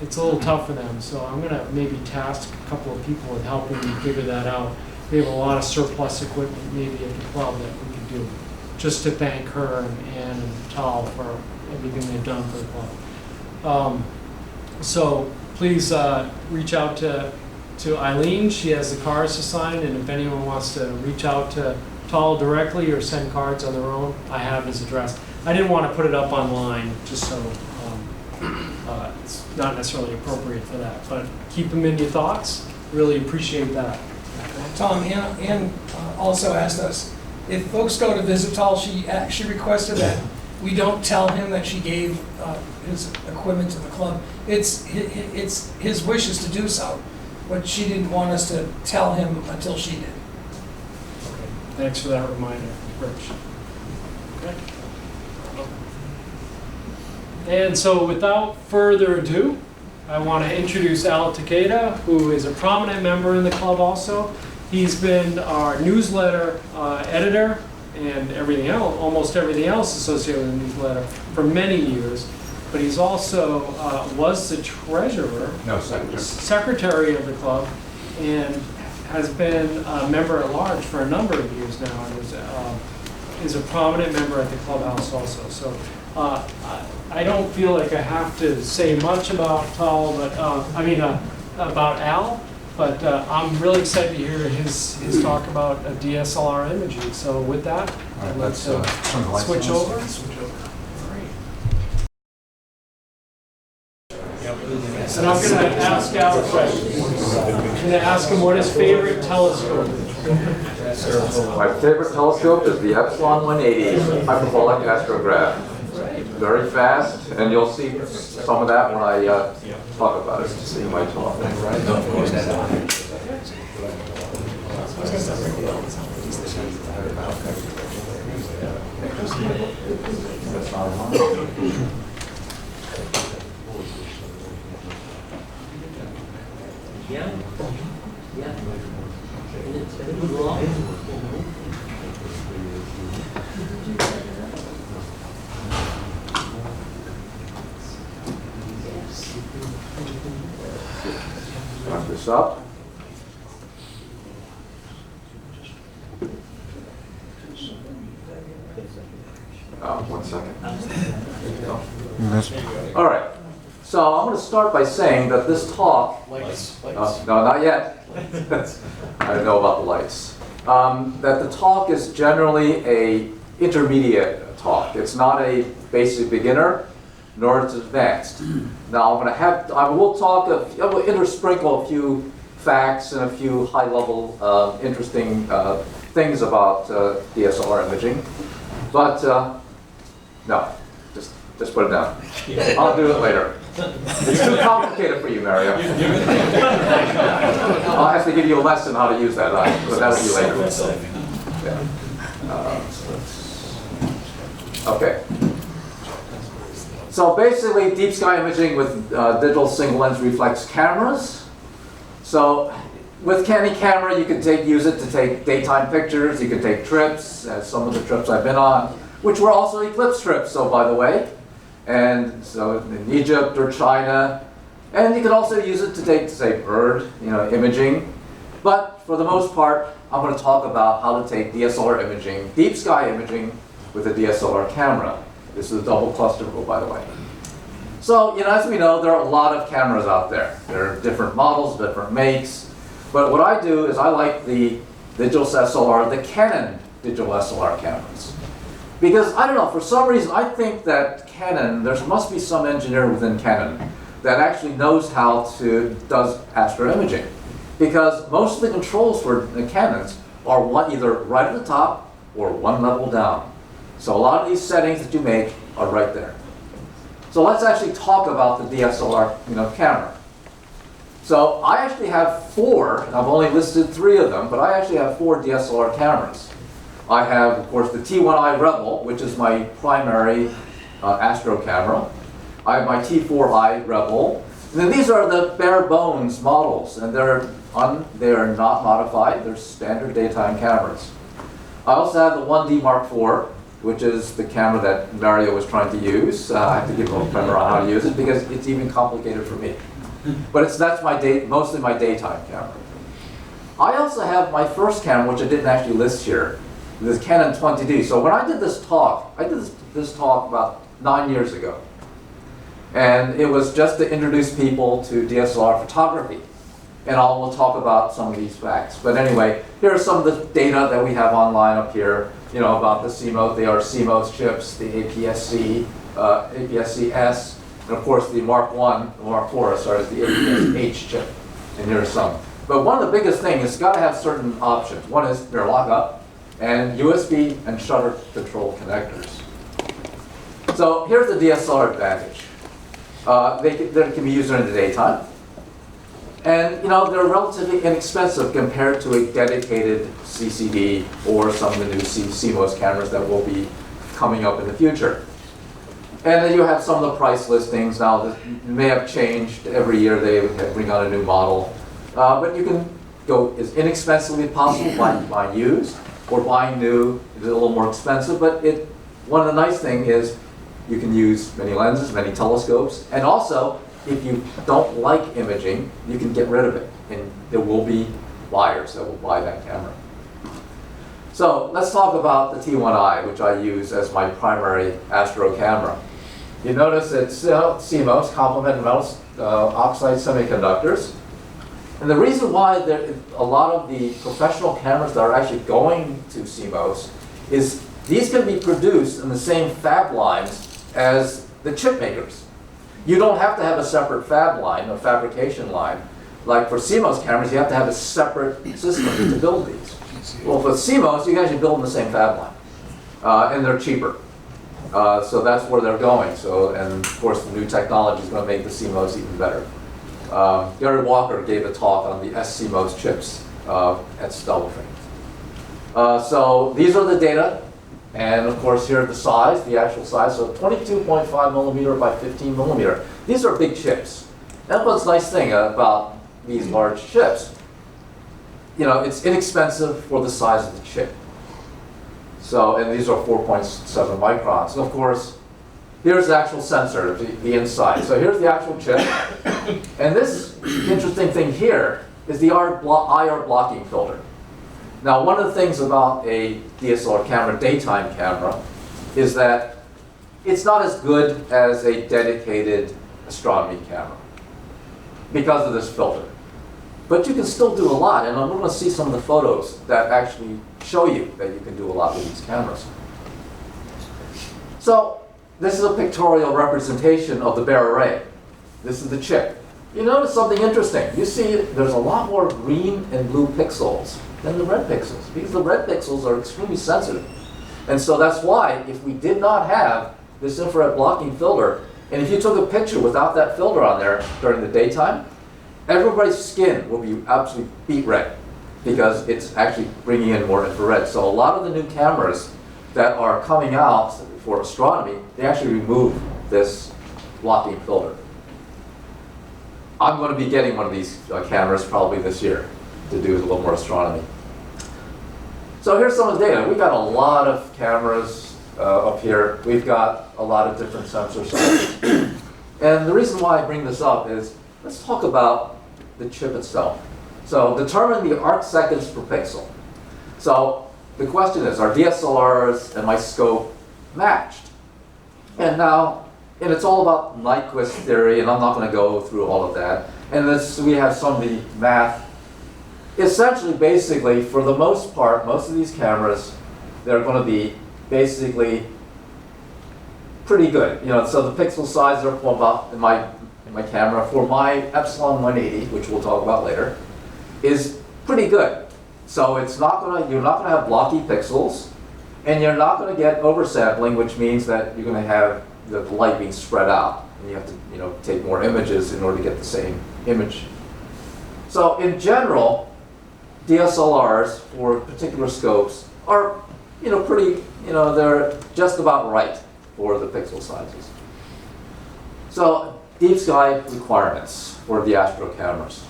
it's a little tough for them. So I'm going to maybe task a couple of people with helping me figure that out. We have a lot of surplus equipment maybe at the club that we could do, just to thank her and Ann and Tal for everything they've done for the club. So please reach out to Eileen. She has the cards to sign, and if anyone wants to reach out to Tal directly or send cards on their own, I have his address. I didn't want to put it up online just so it's not necessarily appropriate for that, but keep them in your thoughts. Really appreciate that. Tom, Ann also asked us, if folks go to visit Tal, she requested that we don't tell him that she gave his equipment to the club. It's his wishes to do so, but she didn't want us to tell him until she did. Okay. Thanks for that reminder, Rich. Okay. And so without further ado, I want to introduce Al Takeda, who is a prominent member in the club also. He's been our newsletter editor and everything else, almost everything else associated with the newsletter for many years. But he's also was the treasurer, secretary of the club, and has been a member at large for a number of years now, and is a prominent member at the clubhouse also. So I don't feel like I have to say much about Tal, but about Al. But I'm really excited to hear his talk about DSLR imaging. So with that, I'd like to switch over. All right. And I'm going to ask Al a question. I'm going to ask him what his favorite telescope is. My favorite telescope is the Epsilon 180 hyperbolic astrograph. Very fast, and you'll see some of that when I talk about it, so you might talk. Wrap this up. One second. All right. So I'm going to start by saying that this talk. No, not yet. I don't know about the lights. That the talk is generally a intermediate talk. It's not a basic beginner, nor is it advanced. Now I will intersprinkle a few facts and a few high-level interesting things about DSLR imaging, but no, just put it down. I'll do it later. It's too complicated for you, Mario. I'll have to give you a lesson how to use that, but that'll be later. Yeah. Okay. So basically, deep sky imaging with digital single lens reflex cameras. So with any camera, you can use it to take daytime pictures. You can take trips, as some of the trips I've been on, which were also eclipse trips, so by the way. And so in Egypt or China. And you can also use it to take, say, bird, imaging. But for the most part, I'm going to talk about how to take DSLR imaging, deep sky imaging, with a DSLR camera. This is a double cluster rule, by the way. So, as we know, there are a lot of cameras out there. There are different models, different makes. But what I do is I like the digital SLR, the Canon digital SLR cameras. Because, I don't know, for some reason, I think that Canon, there must be some engineer within Canon that actually knows how to, does astro imaging. Because most of the controls for the Canons are either right at the top or one level down. So a lot of these settings that you make are right there. So let's actually talk about the DSLR camera. So I actually have 4, I've only listed 3 of them, but I actually have 4 DSLR cameras. I have, of course, the T1i Rebel, which is my primary astro camera. I have my T4i Rebel. And then these are the bare bones models, and they're not modified. They're standard daytime cameras. I also have the 1D Mark IV, which is the camera that Mario was trying to use. I have to give him a primer on how to use it because it's even complicated for me. But that's mostly my daytime camera. I also have my first camera, which I didn't actually list here, this Canon 20D. So when I did this talk, about 9 years ago. And it was just to introduce people to DSLR photography. And we'll talk about some of these facts. But anyway, here are some of the data that we have online up here, about the CMOS. They are CMOS chips, the APS-C, APS-C-S, and of course the Mark IV, sorry, is the APS-H chip. And here are some. But one of the biggest things is it's got to have certain options. One is their lockup, and USB and shutter control connectors. So here's the DSLR advantage. They can be used during the daytime. And they're relatively inexpensive compared to a dedicated CCD or some of the new CMOS cameras that will be coming up in the future. And then you have some of the price listings. Now, this may have changed every year. They bring out a new model. But you can go as inexpensively as possible by used, or buying new is a little more expensive. But one of the nice things is you can use many lenses, many telescopes, and also, if you don't like imaging, you can get rid of it. And there will be buyers that will buy that camera. So let's talk about the T1i, which I use as my primary astro camera. You notice it's CMOS, complementary metal oxide semiconductors. And the reason why a lot of the professional cameras that are actually going to CMOS is these can be produced in the same fab lines as the chip makers. You don't have to have a separate fab line or fabrication line. Like for CMOS cameras, you have to have a separate system to build these. Well, for CMOS, you guys are building the same fab line, and they're cheaper. So that's where they're going. And of course, the new technology is going to make the CMOS even better. Gary Walker gave a talk on the SCMOS chips at Stellaframe. So these are the data. And of course, here the size, the actual size. So 22.5 millimeter by 15 millimeter. These are big chips. That's what's the nice thing about these large chips. It's inexpensive for the size of the chip. So, and these are 4.7 microns. So of course, here's the actual sensor, the inside. So here's the actual chip. And this interesting thing here is the IR blocking filter. Now, one of the things about a DSLR camera, daytime camera, is that it's not as good as a dedicated astronomy camera because of this filter. But you can still do a lot, and we're going to see some of the photos that actually show you that you can do a lot with these cameras. So, this is a pictorial representation of the bare array. This is the chip. You notice something interesting. You see there's a lot more green and blue pixels than the red pixels, because the red pixels are extremely sensitive. And so that's why, if we did not have this infrared blocking filter, and if you took a picture without that filter on there during the daytime, everybody's skin will be absolutely beet red, because it's actually bringing in more infrared. So a lot of the new cameras that are coming out for astronomy, they actually remove this blocking filter. I'm going to be getting one of these cameras probably this year to do a little more astronomy. So here's some of the data. We've got a lot of cameras up here. We've got a lot of different sensor sizes. And the reason why I bring this up is, let's talk about the chip itself. So determine the arc seconds per pixel. So the question is, are DSLRs and my scope matched? And now, and it's all about Nyquist theory, and I'm not going to go through all of that. And this, we have some of the math. Essentially, basically, for the most part, most of these cameras, they're going to be basically pretty good. You know, so the pixel size are about in my camera for my epsilon 180, which we'll talk about later, is pretty good. So it's not going to, you're not going to have blocky pixels, and you're not going to get oversampling, which means that you're going to have the light being spread out, and you have to, you know, take more images in order to get the same image. So in general, DSLRs for particular scopes are, you know, pretty, you know, they're just about right for the pixel sizes. So deep sky requirements for the astro cameras.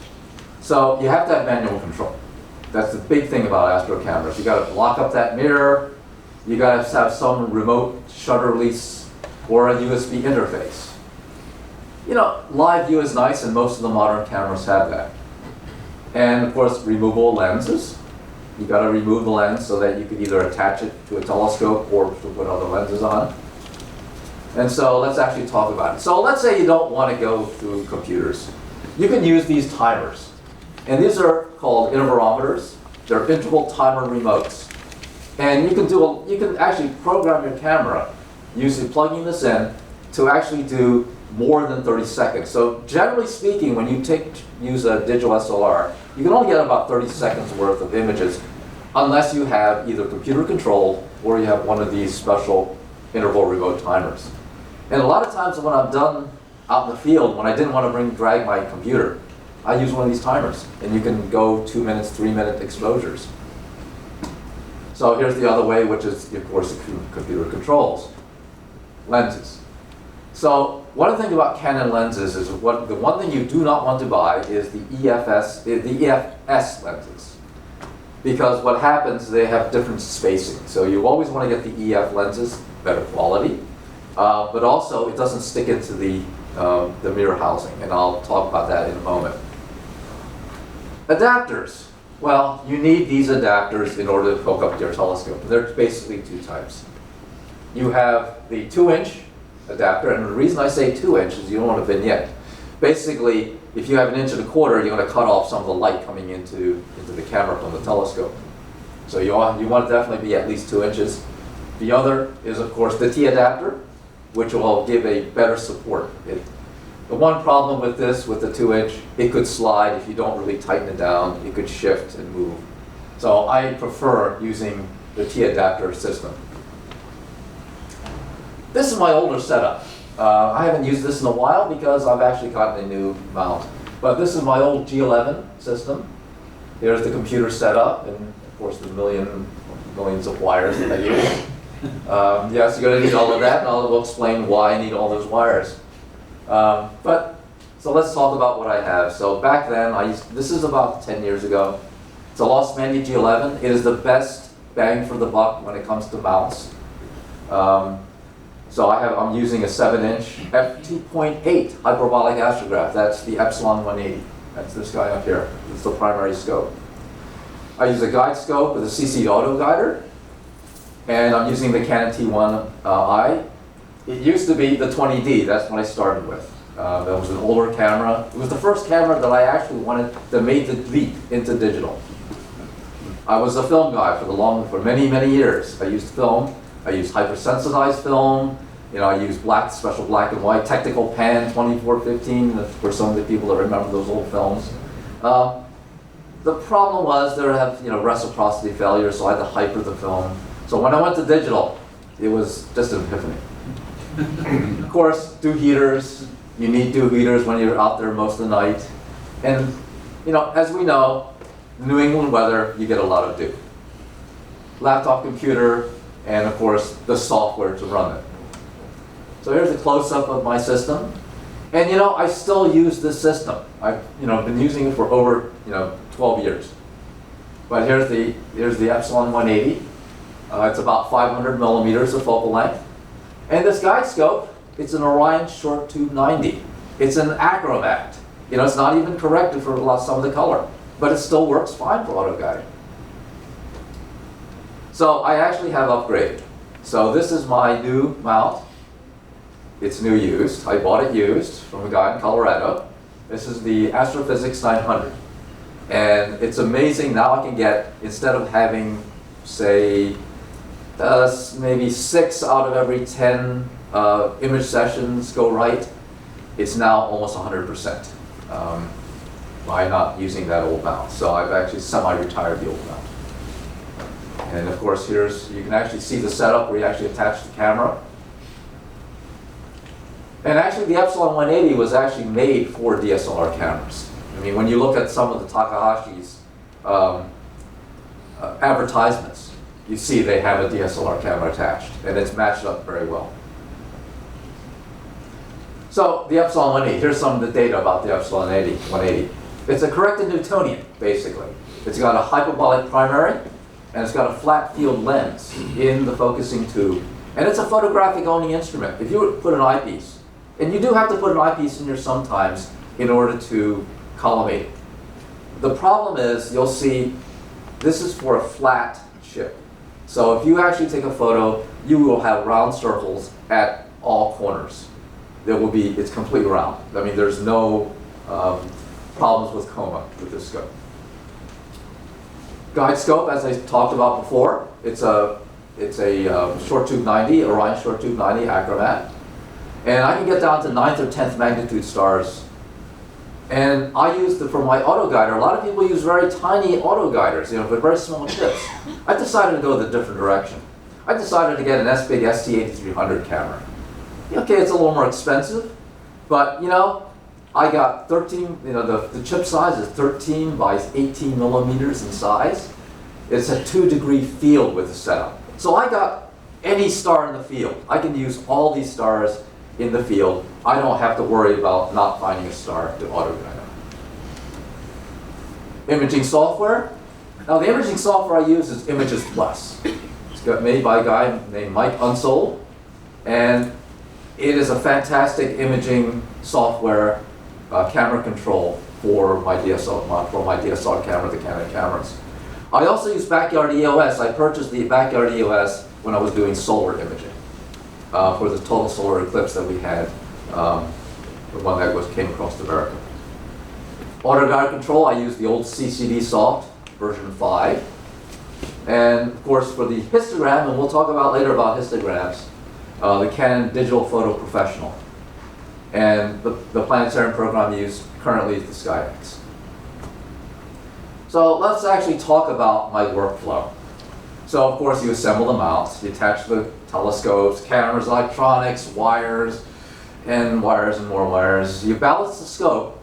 So you have to have manual control. That's the big thing about astro cameras. You got to block up that mirror. You got to have some remote shutter release or a USB interface. You know, live view is nice, and most of the modern cameras have that. And of course, removable lenses. You got to remove the lens so that you could either attach it to a telescope or to put other lenses on. And so let's actually talk about it. So let's say you don't want to go through computers. You can use these timers. And these are called interferometers. They're interval timer remotes. And you can actually program your camera using plugging this in to actually do more than 30 seconds. So generally speaking, when you use a digital SLR, you can only get about 30 seconds worth of images unless you have either computer controlled or you have one of these special interval remote timers. And a lot of times when I'm done out in the field, when I didn't want to drag my computer, I use one of these timers. And you can go 2 minutes, 3 minute exposures. So here's the other way, which is, of course, the computer controls. Lenses. So one of the things about Canon lenses is the one thing you do not want to buy is the EFS lenses. Because what happens, they have different spacing. So you always want to get the EF lenses, better quality. But also, it doesn't stick into the mirror housing. And I'll talk about that in a moment. Adapters. Well, you need these adapters in order to hook up your telescope. They're basically two types. You have the 2-inch adapter, and the reason I say 2-inch is you don't want a vignette. Basically, if you have 1.25 inches, you're going to cut off some of the light coming into the camera from the telescope. So you want to definitely be at least 2 inches. The other is, of course, the T adapter, which will give a better support. The one problem with this, with the 2-inch, it could slide if you don't really tighten it down. It could shift and move. So I prefer using the T adapter system. This is my older setup. I haven't used this in a while because I've actually gotten a new mount. But this is my old G11 system. Here's the computer setup, and of course the millions of wires that I use. Yes, you're going to need all of that, and I'll explain why I need all those wires. So let's talk about what I have. So back then, this is about 10 years ago. It's a Lost Mandy G11. It is the best bang for the buck when it comes to mounts. So I'm using a 7-inch f2.8 hyperbolic astrograph. That's the epsilon 180. That's this guy up here. It's the primary scope. I use a guide scope with a CC auto guider, and I'm using the Canon T1i. It used to be the 20D. That's what I started with. That was an older camera. It was the first camera that I actually wanted that made the leap into digital. I was a film guy for many, many years. I used film. I used hypersensitized film. You know, I used special black and white, technical pan 2415 for some of the people that remember those old films. The problem was there have reciprocity failure, so I had to hyper the film. So when I went to digital, it was just an epiphany. Of course, dew heaters. You need dew heaters when you're out there most of the night. And as we know, New England weather, you get a lot of dew. Laptop computer, and of course the software to run it. So here's a close-up of my system. And you know, I still use this system. I've been using it for over 12 years. But here's the Epsilon 180. It's about 500 millimeters of focal length. And this guide scope, it's an Orion Short Tube 90. It's an achromat. It's not even corrected for some of the color, but it still works fine for auto guiding. So I actually have upgraded. So this is my new mount. It's new used. I bought it used from a guy in Colorado. This is the Astrophysics 900. And it's amazing now I can get, instead of having, say, maybe 6 out of every 10 image sessions go right, it's now almost 100% by not using that old mount. So I've actually semi-retired the old mount. And of course, you can actually see the setup where you actually attach the camera. And actually, the Epsilon 180 was actually made for DSLR cameras. I mean, when you look at some of the Takahashi's advertisements, you see they have a DSLR camera attached, and it's matched up very well. So the Epsilon 180, here's some of the data about the Epsilon 180. It's a corrected Newtonian, basically. It's got a hyperbolic primary, and it's got a flat field lens in the focusing tube. And it's a photographic only instrument. If you were to put an eyepiece, and you do have to put an eyepiece in here sometimes in order to collimate it. The problem is, you'll see, this is for a flat chip. So if you actually take a photo, you will have round circles at all corners. It's completely round. I mean, there's no problems with coma with this scope. Guide scope, as I talked about before, it's a short tube 90, Orion short tube 90 achromat. And I can get down to 9th or 10th magnitude stars. And I used it for my auto guider. A lot of people use very tiny auto guiders, with very small chips. I decided to go the different direction. I decided to get an SBIG ST8300 camera. Okay, it's a little more expensive, but I got 13, the chip size is 13 by 18 millimeters in size. It's a 2-degree field with the setup. So I got any star in the field. I can use all these stars in the field. I don't have to worry about not finding a star to auto guide on. Imaging software. Now the imaging software I use is Images Plus. It's got made by a guy named Mike Unsold, and it is a fantastic imaging software camera control for my DSLR camera, the Canon cameras. I also use Backyard EOS. I purchased the Backyard EOS when I was doing solar imaging for the total solar eclipse that we had, the one that came across America. Auto guide control, I use the old CCD Soft version 5. And of course for the histogram, and we'll talk about later about histograms, the Canon Digital Photo Professional. And the planetary program used currently is the SkyX. So let's actually talk about my workflow. So of course you assemble the mounts, you attach the telescopes, cameras, electronics, wires and more wires. You balance the scope.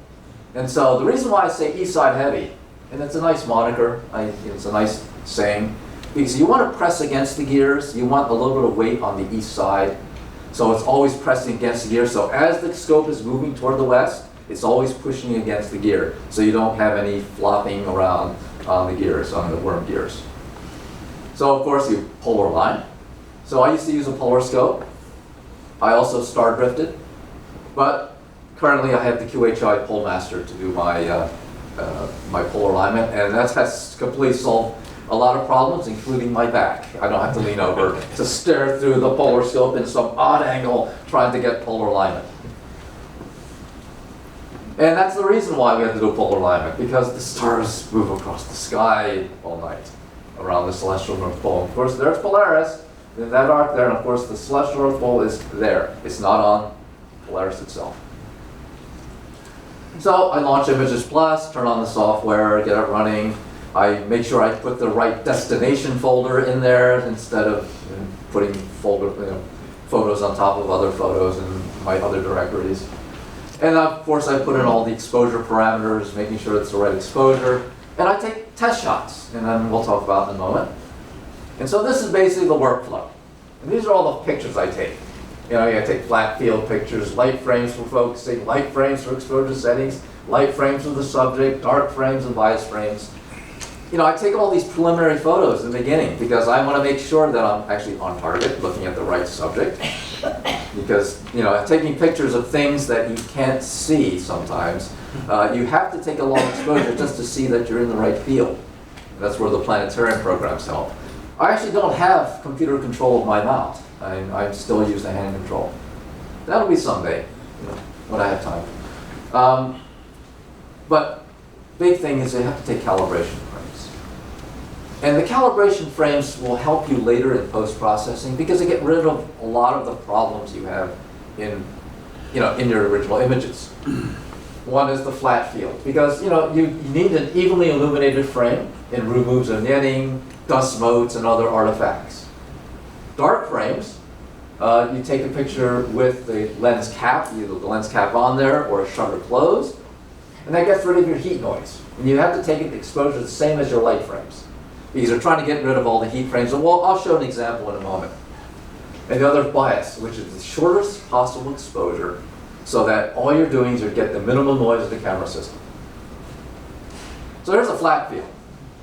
And so the reason why I say east side heavy, and it's a nice moniker, it's a nice saying, because you want to press against the gears, you want a little bit of weight on the east side. So it's always pressing against the gear. So as the scope is moving toward the west, it's always pushing against the gear. So you don't have any flopping around on the gears, on the worm gears. So of course you polar line. So I used to use a polar scope. I also star drifted. But currently I have the QHI Polemaster to do my, my polar alignment. And that has completely solved a lot of problems, including my back. I don't have to lean over to stare through the polar scope in some odd angle trying to get polar alignment. And that's the reason why we have to do polar alignment, because the stars move across the sky all night around the celestial North Pole. Of course, there's Polaris in that arc there, and of course the celestial North Pole is there. It's not on Polaris itself. So I launch Images Plus, turn on the software, get it running. I make sure I put the right destination folder in there instead of putting photos on top of other photos in my other directories. And of course I put in all the exposure parameters, making sure it's the right exposure. And I take test shots, and then we'll talk about in a moment. And so this is basically the workflow. And these are all the pictures I take. You know, I take flat field pictures, light frames for focusing, light frames for exposure settings, light frames of the subject, dark frames and bias frames. You know, I take all these preliminary photos in the beginning because I want to make sure that I'm actually on target, looking at the right subject. Because, you know, taking pictures of things that you can't see sometimes, you have to take a long exposure just to see that you're in the right field. That's where the planetarium programs help. I actually don't have computer control of my mount. I still use the hand control. That'll be someday, you know, when I have time. But big thing is they have to take calibration frames. And the calibration frames will help you later in post-processing because they get rid of a lot of the problems you have in, you know, in your original images. One is the flat field because, you know, you need an evenly illuminated frame. It removes vignetting, dust motes, and other artifacts. Dark frames, you take a picture with the lens cap, either the lens cap on there or a shutter closed, and that gets rid of your heat noise. And you have to take an exposure the same as your light frames because you're trying to get rid of all the heat frames. And well, I'll show an example in a moment. And the other is bias, which is the shortest possible exposure so that all you're doing is you get the minimal noise of the camera system. So there's a flat field.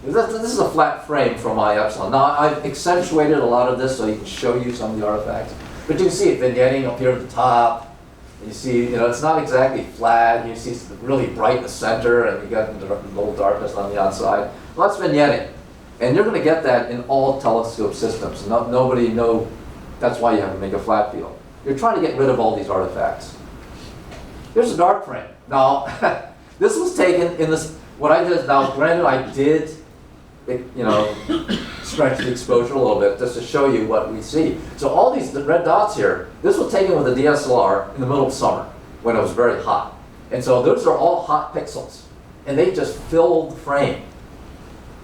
This is a flat frame from my Epsilon. Now, I've accentuated a lot of this so you can show you some of the artifacts. But you can see it vignetting up here at the top. You see, you know, it's not exactly flat. You see it's really bright in the center, and you got a little darkness on the outside. Well, that's vignetting. And you're going to get that in all telescope systems. Nobody knows. That's why you have to make a flat field. You're trying to get rid of all these artifacts. Here's a dark frame. Now, this was taken in this. What I did now, granted, I did, you know, stretch the exposure a little bit just to show you what we see. So all these red dots here, this was taken with a DSLR in the middle of summer when it was very hot. And so those are all hot pixels. And they just filled the frame.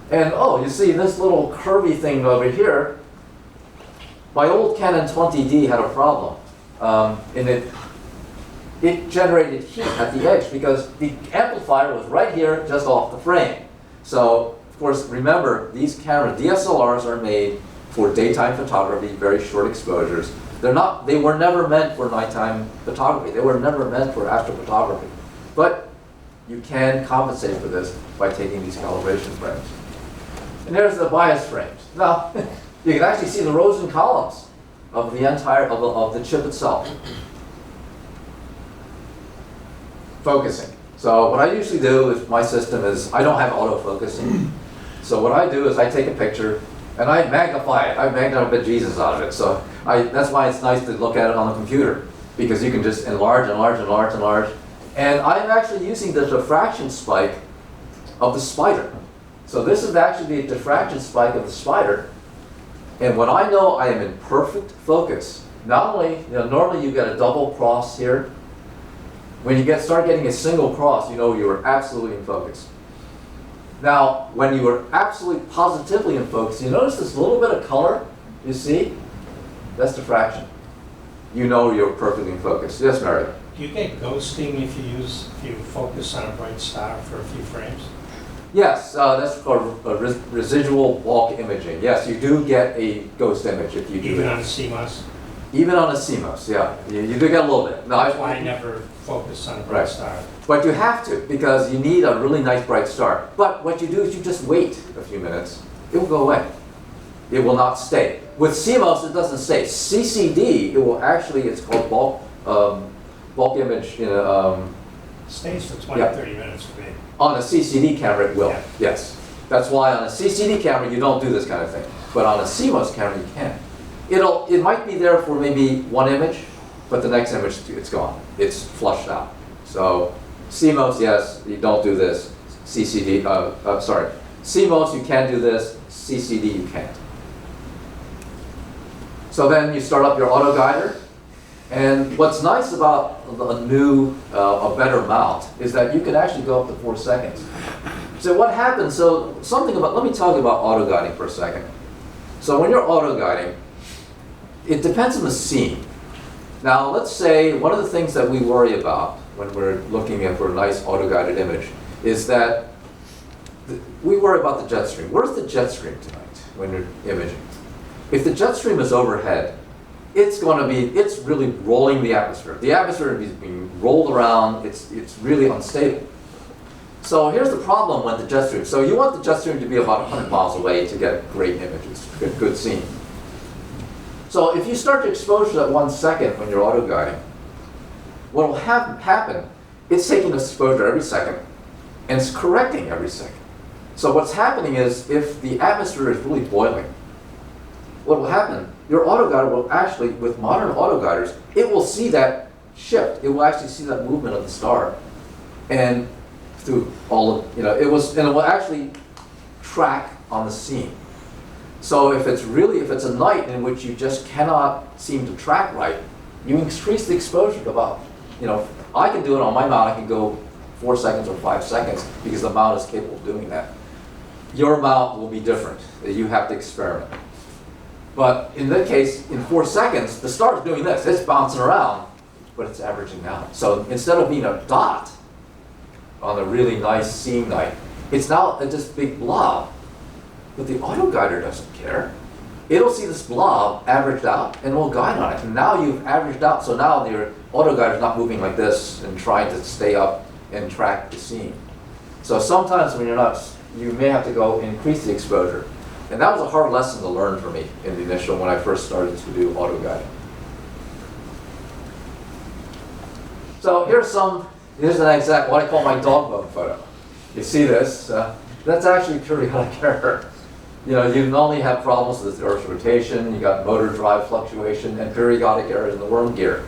And oh, you see this little curvy thing over here. My old Canon 20D had a problem. And it generated heat at the edge because the amplifier was right here just off the frame. So, of course, remember, these cameras, DSLRs are made for daytime photography, very short exposures. They were never meant for nighttime photography. They were never meant for astrophotography. But you can compensate for this by taking these calibration frames. And there's the bias frames. Now, you can actually see the rows and columns of the entire, of the chip itself. Focusing. So what I usually do with my system is I don't have autofocusing. So what I do is I take a picture and I magnify it. I magnify bejesus out of it. So that's why it's nice to look at it on the computer because you can just enlarge, enlarge, enlarge, enlarge. And I'm actually using the diffraction spike of the spider. So this is actually the diffraction spike of the spider. And when I know I am in perfect focus, not only, you know, normally you get a double cross here. When you start getting a single cross, you know you are absolutely in focus. Now, when you are absolutely positively in focus, you notice this little bit of color, you see? That's diffraction. You know you're perfectly in focus. Yes, Mary? Do you get ghosting if you focus on a bright star for a few frames? Yes, that's called residual bulk imaging. Yes, you do get a ghost image if you do Even it. on CMOS? Even on a CMOS, yeah. You do get a little bit. Now, That's why I never focus on a bright star. But you have to, because you need a really nice bright star. But what you do is you just wait a few minutes. It will go away. It will not stay. With CMOS, it doesn't stay. CCD, it will actually, it's called bulk image. Stays for 20, 30 minutes for me. On a CCD camera, it will, Yeah. yes. That's why on a CCD camera, you don't do this kind of thing. But on a CMOS camera, you can. It might be there for maybe one image, but the next image, it's gone. It's flushed out. So CMOS, yes, you don't do this. CCD, CMOS, you can do this. CCD, you can't. So then you start up your auto guider. And what's nice about a new, a better mount is that you can actually go up to 4 seconds. So what happens, let me talk about auto guiding for a second. So when you're auto guiding, it depends on the scene. Now, let's say one of the things that we worry about when we're looking for a nice auto-guided image is that we worry about the jet stream. Where's the jet stream tonight when you're imaging? If the jet stream is overhead, it's really rolling the atmosphere. The atmosphere is being rolled around, it's really unstable. So here's the problem with the jet stream. So you want the jet stream to be about 100 miles away to get great images, good scene. So if you start to exposure at 1 second when you're auto guiding, what will happen, it's taking exposure every second, and it's correcting every second. So what's happening is, if the atmosphere is really boiling, what will happen, your auto guider will actually, with modern auto guiders, it will see that shift. It will actually see that movement of the star. And through all of, and it will actually track on the scene. So if it's a night in which you just cannot seem to track right, you increase the exposure to about, I can do it on my mount, I can go 4 seconds or 5 seconds because the mount is capable of doing that. Your mount will be different. You have to experiment. But in that case, in 4 seconds, the star is doing this. It's bouncing around, but it's averaging out. So instead of being a dot on a really nice seeing night, it's now this big blob. But the auto guider doesn't care. It'll see this blob averaged out and will guide on it. And now you've averaged out, so now your auto guider is not moving like this and trying to stay up and track the scene. So sometimes when you're not, you may have to go increase the exposure. And that was a hard lesson to learn for me in the initial, when I first started to do auto guiding. So here's an exact, what I call my dog bone photo. You see this? That's actually periodic error. You normally have problems with the Earth's rotation, you got motor drive fluctuation, and periodic errors in the worm gear.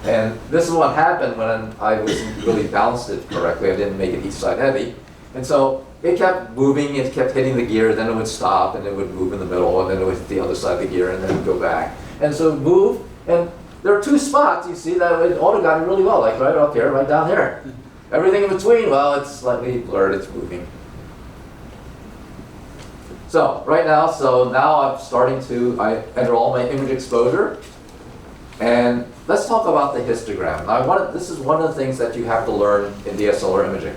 And this is what happened when I wasn't really balanced it correctly. I didn't make it each side heavy. And so it kept moving, it kept hitting the gear, then it would stop, and it would move in the middle, and then it would hit the other side of the gear, and then it would go back. And so it would move, and there are 2 spots, you see, that it auto guided really well, like right up here, right down here. Everything in between, well, it's slightly blurred, it's moving. So right now, I'm starting to, I enter all my image exposure, and let's talk about the histogram. Now, this is one of the things that you have to learn in DSLR imaging.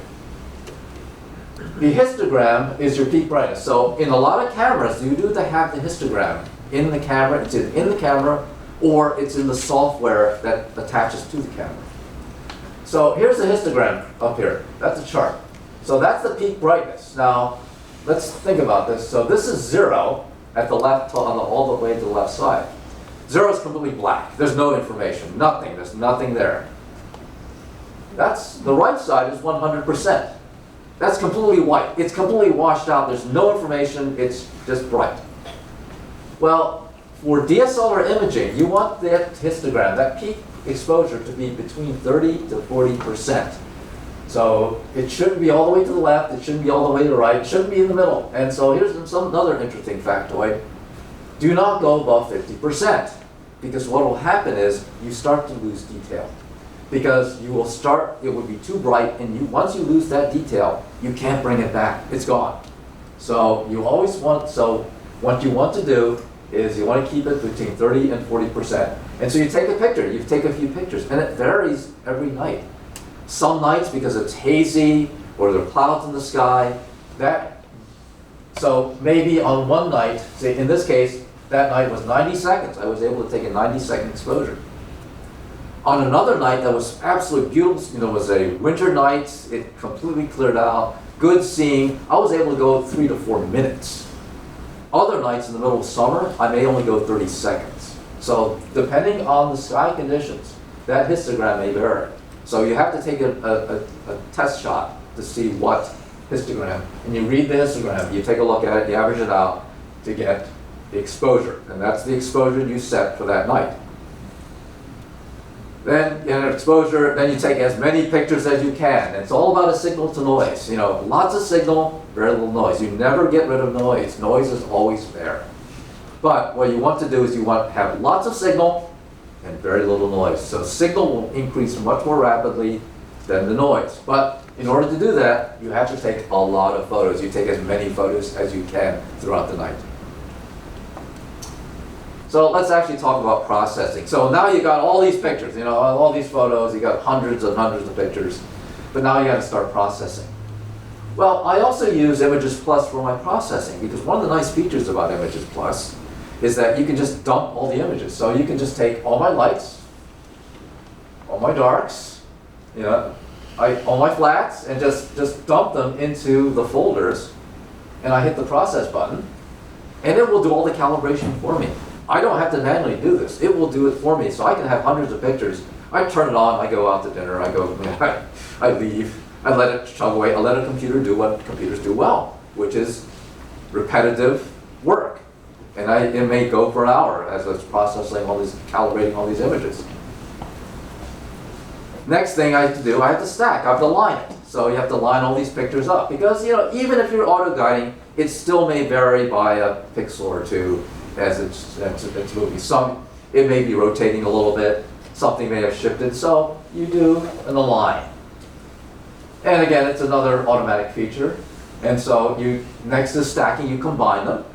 The histogram is your peak brightness. So in a lot of cameras, you do have the histogram in the camera. It's either in the camera or it's in the software that attaches to the camera. So here's the histogram up here. That's a chart. So that's the peak brightness. Now, let's think about this. So this is 0 at the left, all the way to the left side. 0 is completely black. There's no information, nothing. There's nothing there. The right side is 100%. That's completely white. It's completely washed out. There's no information. It's just bright. Well, for DSLR imaging, you want that histogram, that peak exposure, to be between 30 to 40%. So it shouldn't be all the way to the left. It shouldn't be all the way to the right. It shouldn't be in the middle. And so here's another interesting factoid. Do not go above 50%, because what will happen is you start to lose detail. Because it would be too bright, and once you lose that detail, you can't bring it back. It's gone. So what you want to do is you want to keep it between 30 and 40%. And so you take a picture, you take a few pictures, and it varies every night. Some nights, because it's hazy or there are clouds in the sky, so maybe on one night, say in this case, that night was 90 seconds. I was able to take a 90-second exposure. On another night that was absolutely beautiful, it was a winter night, it completely cleared out, good seeing, I was able to go 3 to 4 minutes. Other nights in the middle of summer, I may only go 30 seconds. So depending on the sky conditions, that histogram may vary. So you have to take a test shot to see what histogram, and you read the histogram, you take a look at it, you average it out to get the exposure, and that's the exposure you set for that night. Then you have exposure, then you take as many pictures as you can. It's all about a signal to noise. Lots of signal, very little noise. You never get rid of noise. Noise is always there. But what you want to do is you want to have lots of signal and very little noise. So signal will increase much more rapidly than the noise. But in order to do that, you have to take a lot of photos. You take as many photos as you can throughout the night. So let's actually talk about processing. So now you got all these pictures, all these photos, you got hundreds and hundreds of pictures, but now you got to start processing. Well, I also use Images Plus for my processing, because one of the nice features about Images Plus is that you can just dump all the images. So you can just take all my lights, all my darks, you know, all my flats, and just dump them into the folders, and I hit the process button, and it will do all the calibration for me. I don't have to manually do this. It will do it for me, so I can have hundreds of pictures. I turn it on, I go out to dinner, I leave, I let it chug away, I let a computer do what computers do well, which is repetitive work. And it may go for an hour as it's processing all these, calibrating all these images. Next thing I have to do, I have to stack, I have to line it. So you have to line all these pictures up because, you know, even if you're auto guiding, it still may vary by a pixel or two as it's moving. It may be rotating a little bit, something may have shifted, so you do an align. And again, it's another automatic feature. And so next to stacking, you combine them.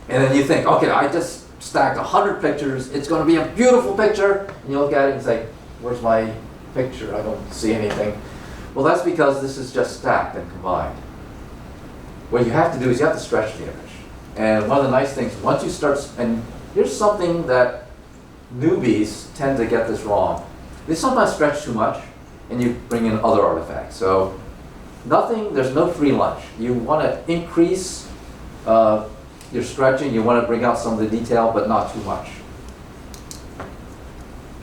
And then you think, okay, I just stacked 100 pictures. It's going to be a beautiful picture. And you look at it and say, where's my picture? I don't see anything. Well, that's because this is just stacked and combined. What you have to do is you have to stretch the image. And one of the nice things, once you start, and here's something that newbies tend to get this wrong. They sometimes stretch too much, and you bring in other artifacts. So there's no free lunch. You want to increase your stretching, you want to bring out some of the detail, but not too much.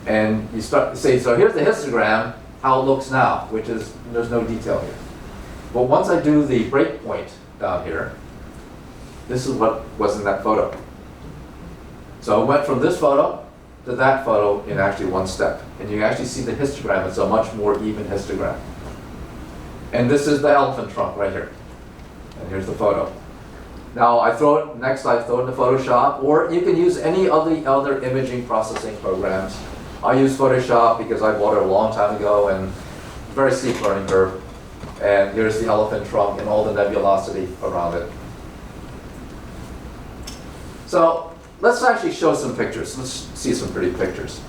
And you start to say, so here's the histogram, how it looks now, which is, there's no detail here. But once I do the breakpoint down here, this is what was in that photo. So it went from this photo to that photo in actually one step. And you actually see the histogram. It's a much more even histogram. And this is the elephant trunk right here. And here's the photo. Now I throw it into Photoshop, or you can use any of the other imaging processing programs. I use Photoshop because I bought it a long time ago and very steep learning curve. And here's the elephant trunk and all the nebulosity around it. So let's actually show some pictures. Let's see some pretty pictures.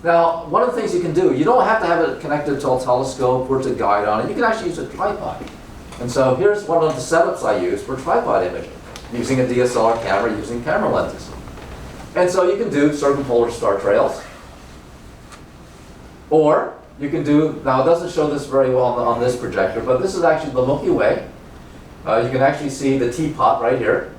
Now, one of the things you can do, you don't have to have it connected to a telescope or to guide on it. You can actually use a tripod. And so here's one of the setups I use for tripod imaging, using a DSLR camera, using camera lenses. And so you can do circumpolar star trails. Or you can do, now it doesn't show this very well on this projector, but this is actually the Milky Way. You can actually see the teapot right here,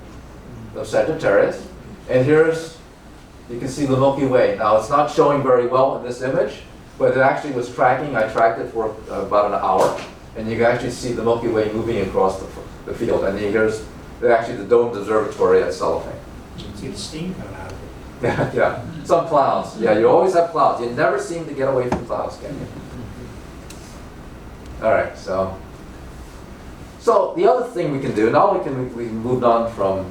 the Sagittarius. And you can see the Milky Way. Now it's not showing very well in this image, but it actually was tracking. I tracked it for about an hour. And you can actually see the Milky Way moving across the field. And here's actually the domed observatory at Cellophane. You can see the steam coming out of it. Yeah, yeah. Some clouds. Yeah, you always have clouds. You never seem to get away from clouds, can you? All right, so the other thing we can do, now we moved on from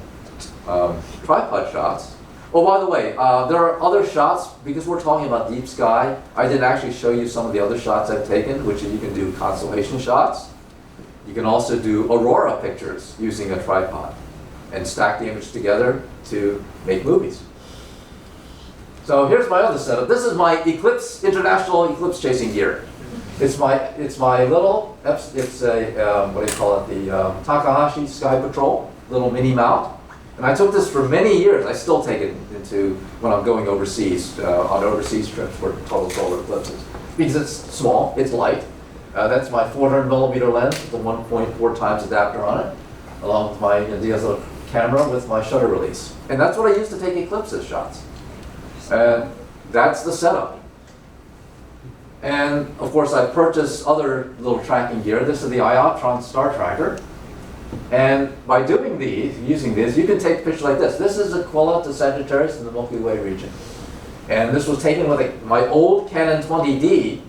tripod shots. Oh, by the way, there are other shots, because we're talking about deep sky. I didn't actually show you some of the other shots I've taken, which you can do constellation shots. You can also do aurora pictures using a tripod and stack the image together to make movies. So here's my other setup. This is my international eclipse chasing gear. It's my little, it's a, what do you call it, the Takahashi Sky Patrol, little mini mount. And I took this for many years. I still take it into when I'm going overseas, on overseas trips for total solar eclipses. Because it's small, it's light. That's my 400 millimeter lens with the 1.4 times adapter on it, along with my DSLR camera with my shutter release. And that's what I use to take eclipses shots. And that's the setup. And of course I purchased other little tracking gear. This is the Ioptron Star Tracker. And by doing these, using these, you can take pictures like this. This is Aquila to Sagittarius in the Milky Way region. And this was taken with my old Canon 20D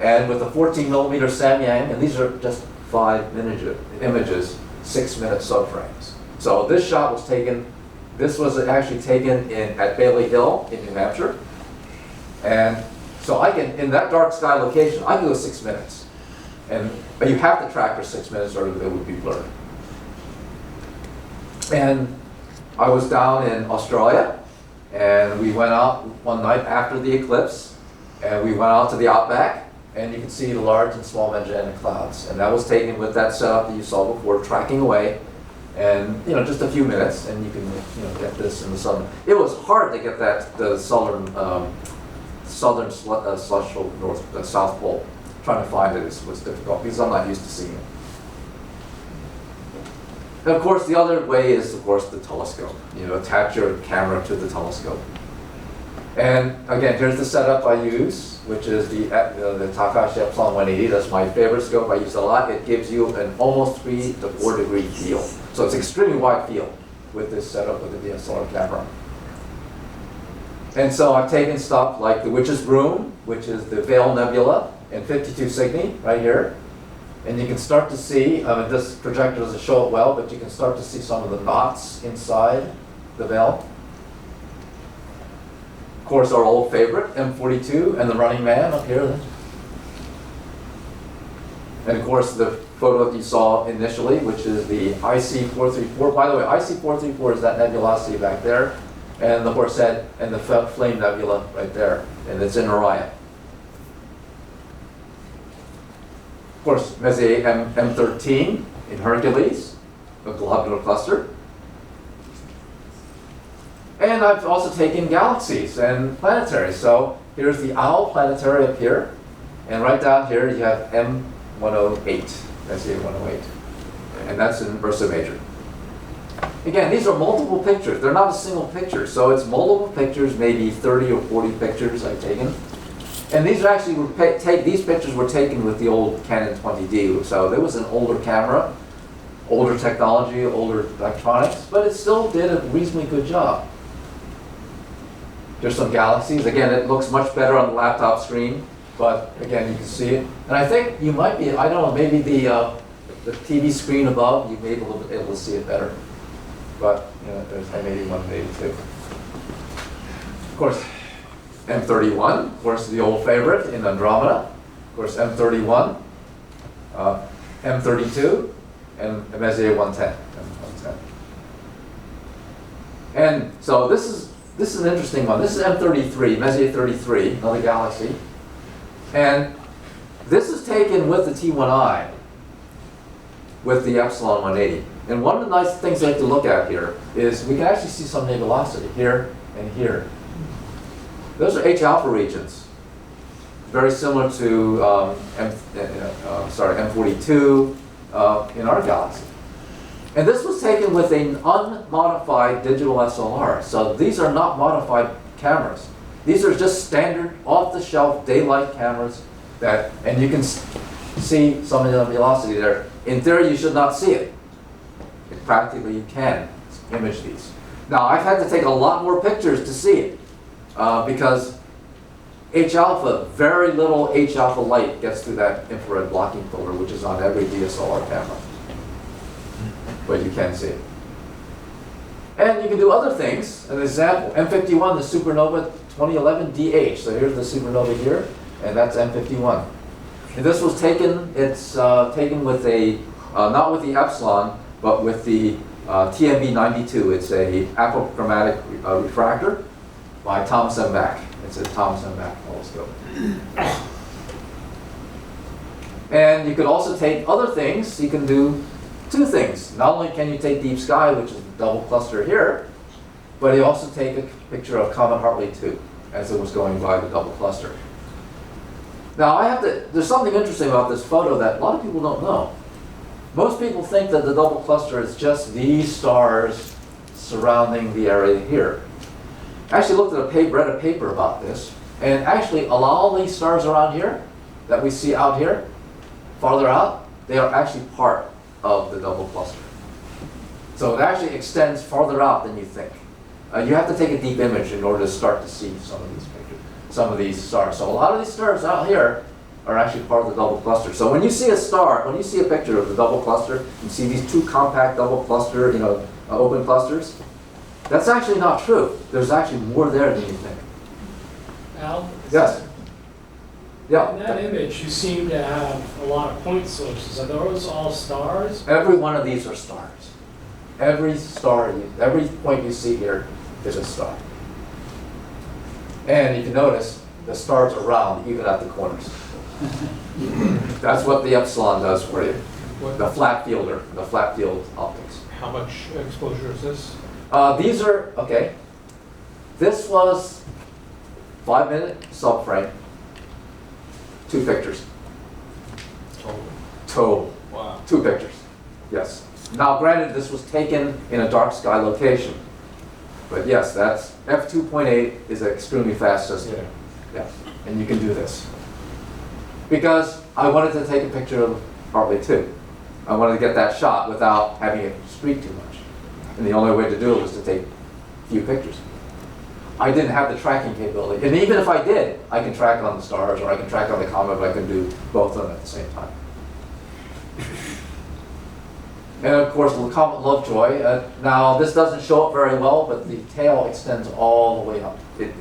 and with a 14 millimeter Samyang, and these are just 5 images, 6-minute subframes. So this shot was taken, this was actually taken at Bailey Hill in New Hampshire. And so I can, in that dark sky location, I can go 6 minutes. But you have to track for 6 minutes or it would be blurred. And I was down in Australia, and we went out one night after the eclipse, and we went out to the outback, and you can see the large and small magellanic clouds. And that was taken with that setup that you saw before, tracking away And, just a few minutes, and you can, get this in the southern. It was hard to get the southern celestial south pole. Trying to find it was difficult because I'm not used to seeing it. And of course, the other way is, of course, the telescope. Attach your camera to the telescope. And again, here's the setup I use, which is the Takashi Epsilon 180. That's my favorite scope. I use it a lot. It gives you an almost 3 to 4 degree field. So it's extremely wide field with this setup with the DSLR camera. And so I've taken stuff like the Witch's Broom, which is the Veil Nebula in 52 Cygni, right here. And you can start to see, this projector doesn't show it well, but you can start to see some of the knots inside the veil. Of course, our old favorite, M42, and the Running Man up here. And of course, the photo that you saw initially, which is the IC434. By the way, IC434 is that nebulosity back there, and the Horse Head and the Flame Nebula right there, and it's in Orion. Of course, Messier M13 in Hercules, a globular cluster. And I've also taken galaxies and planetary. So here's the Owl planetary up here. And right down here you have M108, Messier 108. And that's in Ursa Major. Again, these are multiple pictures. They're not a single picture. So it's multiple pictures, maybe 30 or 40 pictures I've taken. And these are actually, these pictures were taken with the old Canon 20D. So there was an older camera, older technology, older electronics, but it still did a reasonably good job. There's some galaxies. Again, it looks much better on the laptop screen, but again, you can see it. And I think you might be, I don't know, maybe the TV screen above, you may be able to see it better. But, there's M81 and 82. Of course, M31, of course, the old favorite in Andromeda. Of course, M31, M32, and Messier 110. And so this is an interesting one. This is M33, Messier 33, another galaxy. And this is taken with the T1I, with the Epsilon 180. And one of the nice things I have to look at here is we can actually see some nebulosity here and here. Those are H-alpha regions, very similar to M42 in our galaxy. And this was taken with an unmodified digital SLR. So these are not modified cameras. These are just standard off-the-shelf daylight cameras and you can see some of the nebulosity there. In theory, you should not see it. Practically, you can image these. Now, I've had to take a lot more pictures to see it because H-alpha, very little H-alpha light gets through that infrared blocking filter, which is on every DSLR camera. But you can see it. And you can do other things. An example, M51, the supernova 2011 DH. So here's the supernova here, and that's M51. And this was taken, it's taken with not with the Epsilon, but with the TMB 92. It's a apochromatic refractor by Thomas M. Back. It's a Thomas M. Back telescope. And you could also take other things. You can do two things. Not only can you take deep sky, which is the double cluster here, but you also take a picture of Comet Hartley 2 as it was going by the double cluster. Now, there's something interesting about this photo that a lot of people don't know. Most people think that the double cluster is just these stars surrounding the area here. I actually read a paper about this, and actually all these stars around here that we see out here, farther out, they are actually part of the double cluster. So it actually extends farther out than you think. You have to take a deep image in order to start to see some of these pictures, some of these stars. So a lot of these stars out here are actually part of the double cluster. So when you see a star, when you see a picture of the double cluster, you see these two compact double cluster, open clusters, that's actually not true. There's actually more there than you think. Al? Yes. Yeah. In that image, you seem to have a lot of point sources. Are those all stars? Every one of these are stars. Every star, every point you see here is a star. And if you notice, the stars are round, even at the corners. That's what the Epsilon does for you. What, the flat field optics. how much exposure is this? These are, okay, this was 5-minute subframe, 2 pictures, Total. total, Wow. 2 pictures, yes. Now granted, this was taken in a dark sky location, but yes, that's, f2.8 is an extremely fast system. Yeah. Yeah, and you can do this. Because I wanted to take a picture of Hartley too. I wanted to get that shot without having it streak too much. And the only way to do it was to take a few pictures. I didn't have the tracking capability. And even if I did, I can track on the stars or I can track on the comet, but I can do both of them at the same time. And of course, the comet Lovejoy. Now, this doesn't show up very well, but the tail extends all the way up. It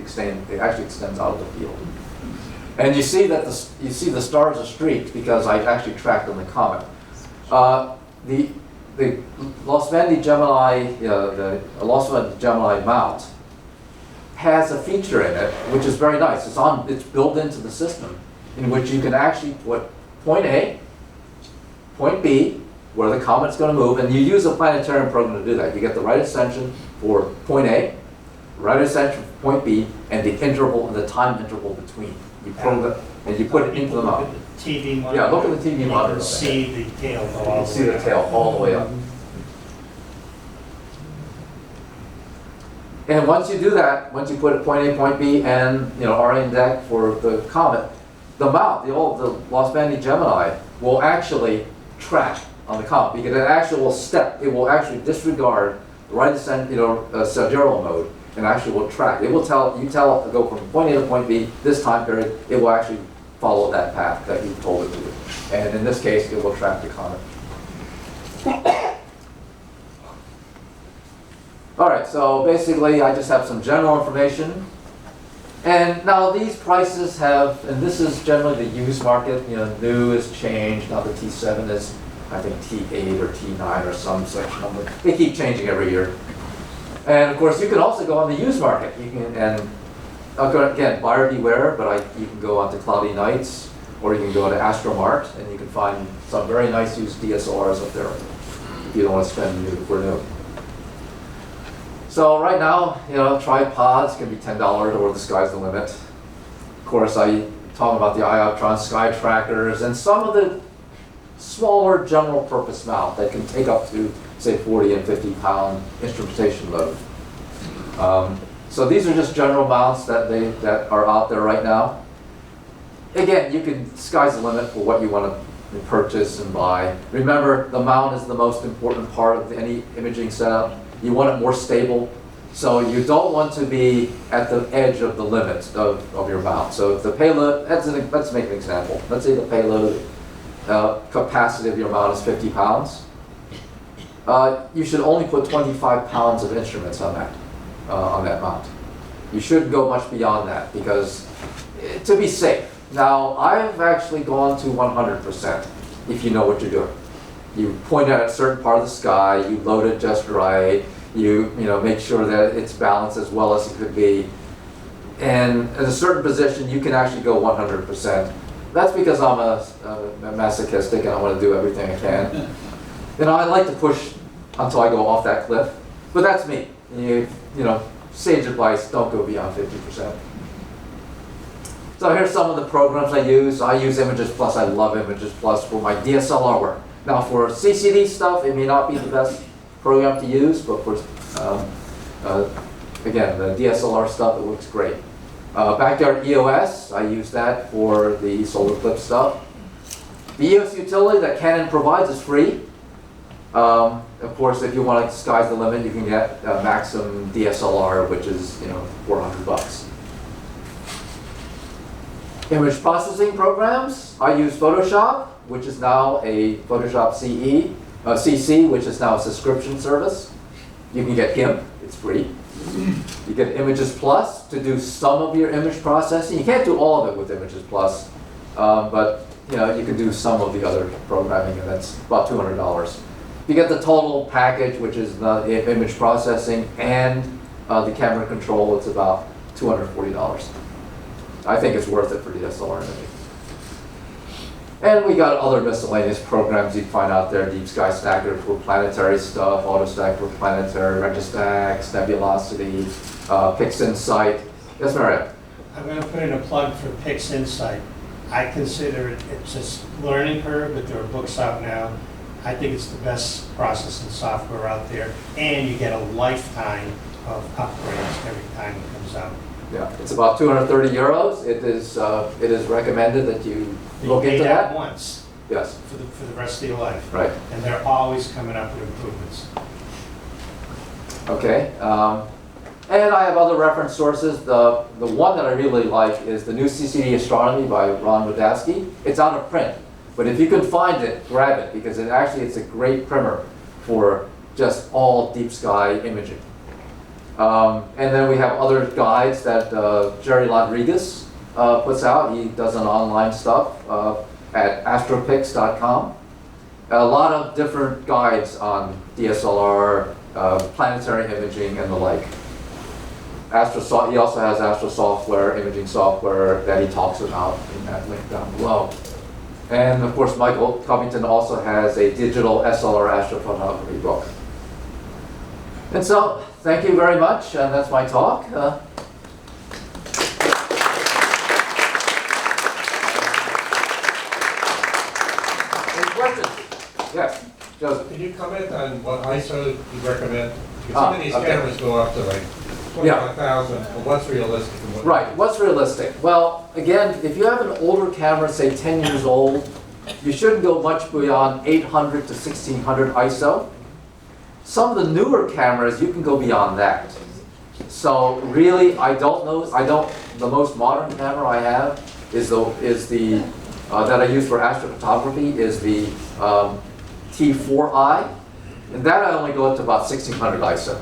actually extends out of the field. And you see that you see the stars are streaked because I actually tracked on the comet. The Los Angeles Gemini, the Los Angeles Gemini mount has a feature in it which is very nice. It's built into the system, in which you can actually put point A, point B, where the comet's going to move, and you use a planetarium program to do that. You get the right ascension for point A, right ascension for point B, and the interval and the time interval between. You program it, and you put it into the mount. TV monitor. Yeah, look at the TV and monitor. You can see the tail go You all can the see way the up. tail all the way up. And once you do that, once you put point A, point B, and RA and deck for the comet, the mount, the Los Angeles Gemini, will actually track on the comet because it actually will step. It will actually disregard the right ascent, sidereal mode, and actually will track. It will tell it to go from point A to point B this time period. It will actually follow that path that you told it to do. And in this case, it will track the comet. All right, so basically I just have some general information. And now these prices have, and this is generally the used market, new has changed. Now the T7 is, I think, T8 or T9 or some such number. They keep changing every year. And of course, you can also go on the used market. You can, and again, buyer beware, but you can go onto Cloudy Nights, or you can go to AstroMart, and you can find some very nice used DSLRs up there if you don't want to spend new for new. So right now, tripods can be $10 or the sky's the limit. Of course, I talk about the Ioptron sky trackers and some of the smaller general purpose mount that can take up to, say, 40 and 50 pound instrumentation load. So these are just general mounts that are out there right now. Again, sky's the limit for what you want to purchase and buy. Remember, the mount is the most important part of any imaging setup. You want it more stable, so you don't want to be at the edge of the limit of your mount. So if the payload, let's make an example. Let's say the payload capacity of your mount is 50 pounds. You should only put 25 pounds of instruments on that mount. You shouldn't go much beyond that because to be safe. Now, I've actually gone to 100% if you know what you're doing. You point at a certain part of the sky, you load it just right, you make sure that it's balanced as well as it could be. And at a certain position, you can actually go 100%. That's because I'm a masochistic and I want to do everything I can. I like to push until I go off that cliff, but that's me. Sage advice, don't go beyond 50%. So here's some of the programs I use. I use Images Plus. I love Images Plus for my DSLR work. Now for CCD stuff, it may not be the best program to use, but for, again, the DSLR stuff, it works great. Backyard EOS, I use that for the solar eclipse stuff. The EOS utility that Canon provides is free. Of course, if you want to sky's the limit, you can get Maxim DSLR, which is $400. Image processing programs, I use Photoshop, which is now a Photoshop CC, which is now a subscription service. You can get GIMP, it's free. You get Images Plus to do some of your image processing. You can't do all of it with Images Plus, but you can do some of the other programming, and that's about $200. You get the total package, which is the image processing and the camera control. It's about $240. I think it's worth it for DSLR imaging. And we got other miscellaneous programs you'd find out there, Deep Sky Stacker for planetary stuff, AutoStack for planetary, Registax, Nebulosity, PixInsight. Yes, Maria? I'm going to put in a plug for PixInsight. I consider it's just learning curve, but there are books out now. I think it's the best processing software out there, and you get a lifetime of upgrades every time it comes out. Yeah, it's about 230 euros. It is recommended that you look You pay into that. once Yes, for the rest of your life. right. And they're always coming up with improvements. Okay. And I have other reference sources. The one that I really like is the new CCD Astronomy by Ron Wodowski. It's out of print, but if you can find it, grab it, because it's a great primer for just all deep sky imaging. And then we have other guides that Jerry Rodriguez puts out. He does an online stuff at astropix.com. A lot of different guides on DSLR, planetary imaging, and the like. He also has astro software, imaging software that he talks about in that link down below. And of course, Michael Covington also has a digital SLR astrophotography book. And so, thank you very much, and that's my talk. Any questions? Yes, Joseph. Can you comment on what ISO you recommend? Because some of these okay. cameras go up to like 25,000, but what's realistic? And what Right, what's realistic? Well, again, if you have an older camera, say 10 years old, you shouldn't go much beyond 800 to 1600 ISO. Some of the newer cameras, you can go beyond that. So really, the most modern camera I have is that I use for astrophotography is the T4i, and that I only go up to about 1600 ISO.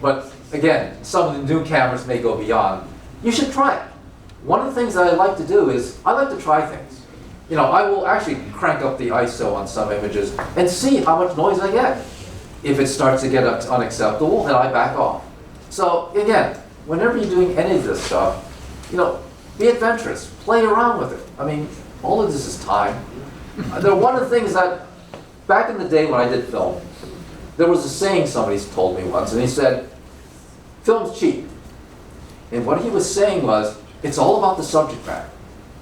But again, some of the new cameras may go beyond. You should try it. One of the things that I like to do is I like to try things. You know, I will actually crank up the ISO on some images and see how much noise I get. If it starts to get unacceptable, then I back off. So again, whenever you're doing any of this stuff, you know, be adventurous, play around with it. I mean, all of this is time. One of the things that, back in the day when I did film, there was a saying somebody told me once, and he said, film's cheap. And what he was saying was, it's all about the subject matter.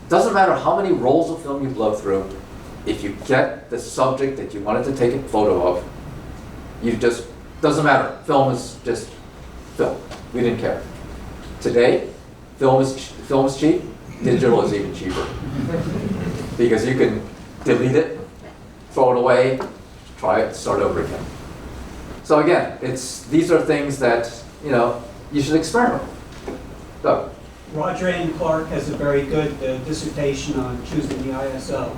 It doesn't matter how many rolls of film you blow through, if you get the subject that you wanted to take a photo of, doesn't matter. Film is just film. We didn't care. Today, film is cheap, digital is even cheaper. Because you can delete it, throw it away, try it, start over again. So again, these are things that, you know, you should experiment with. Doug. Roger N. Clark has a very good dissertation on choosing the ISO.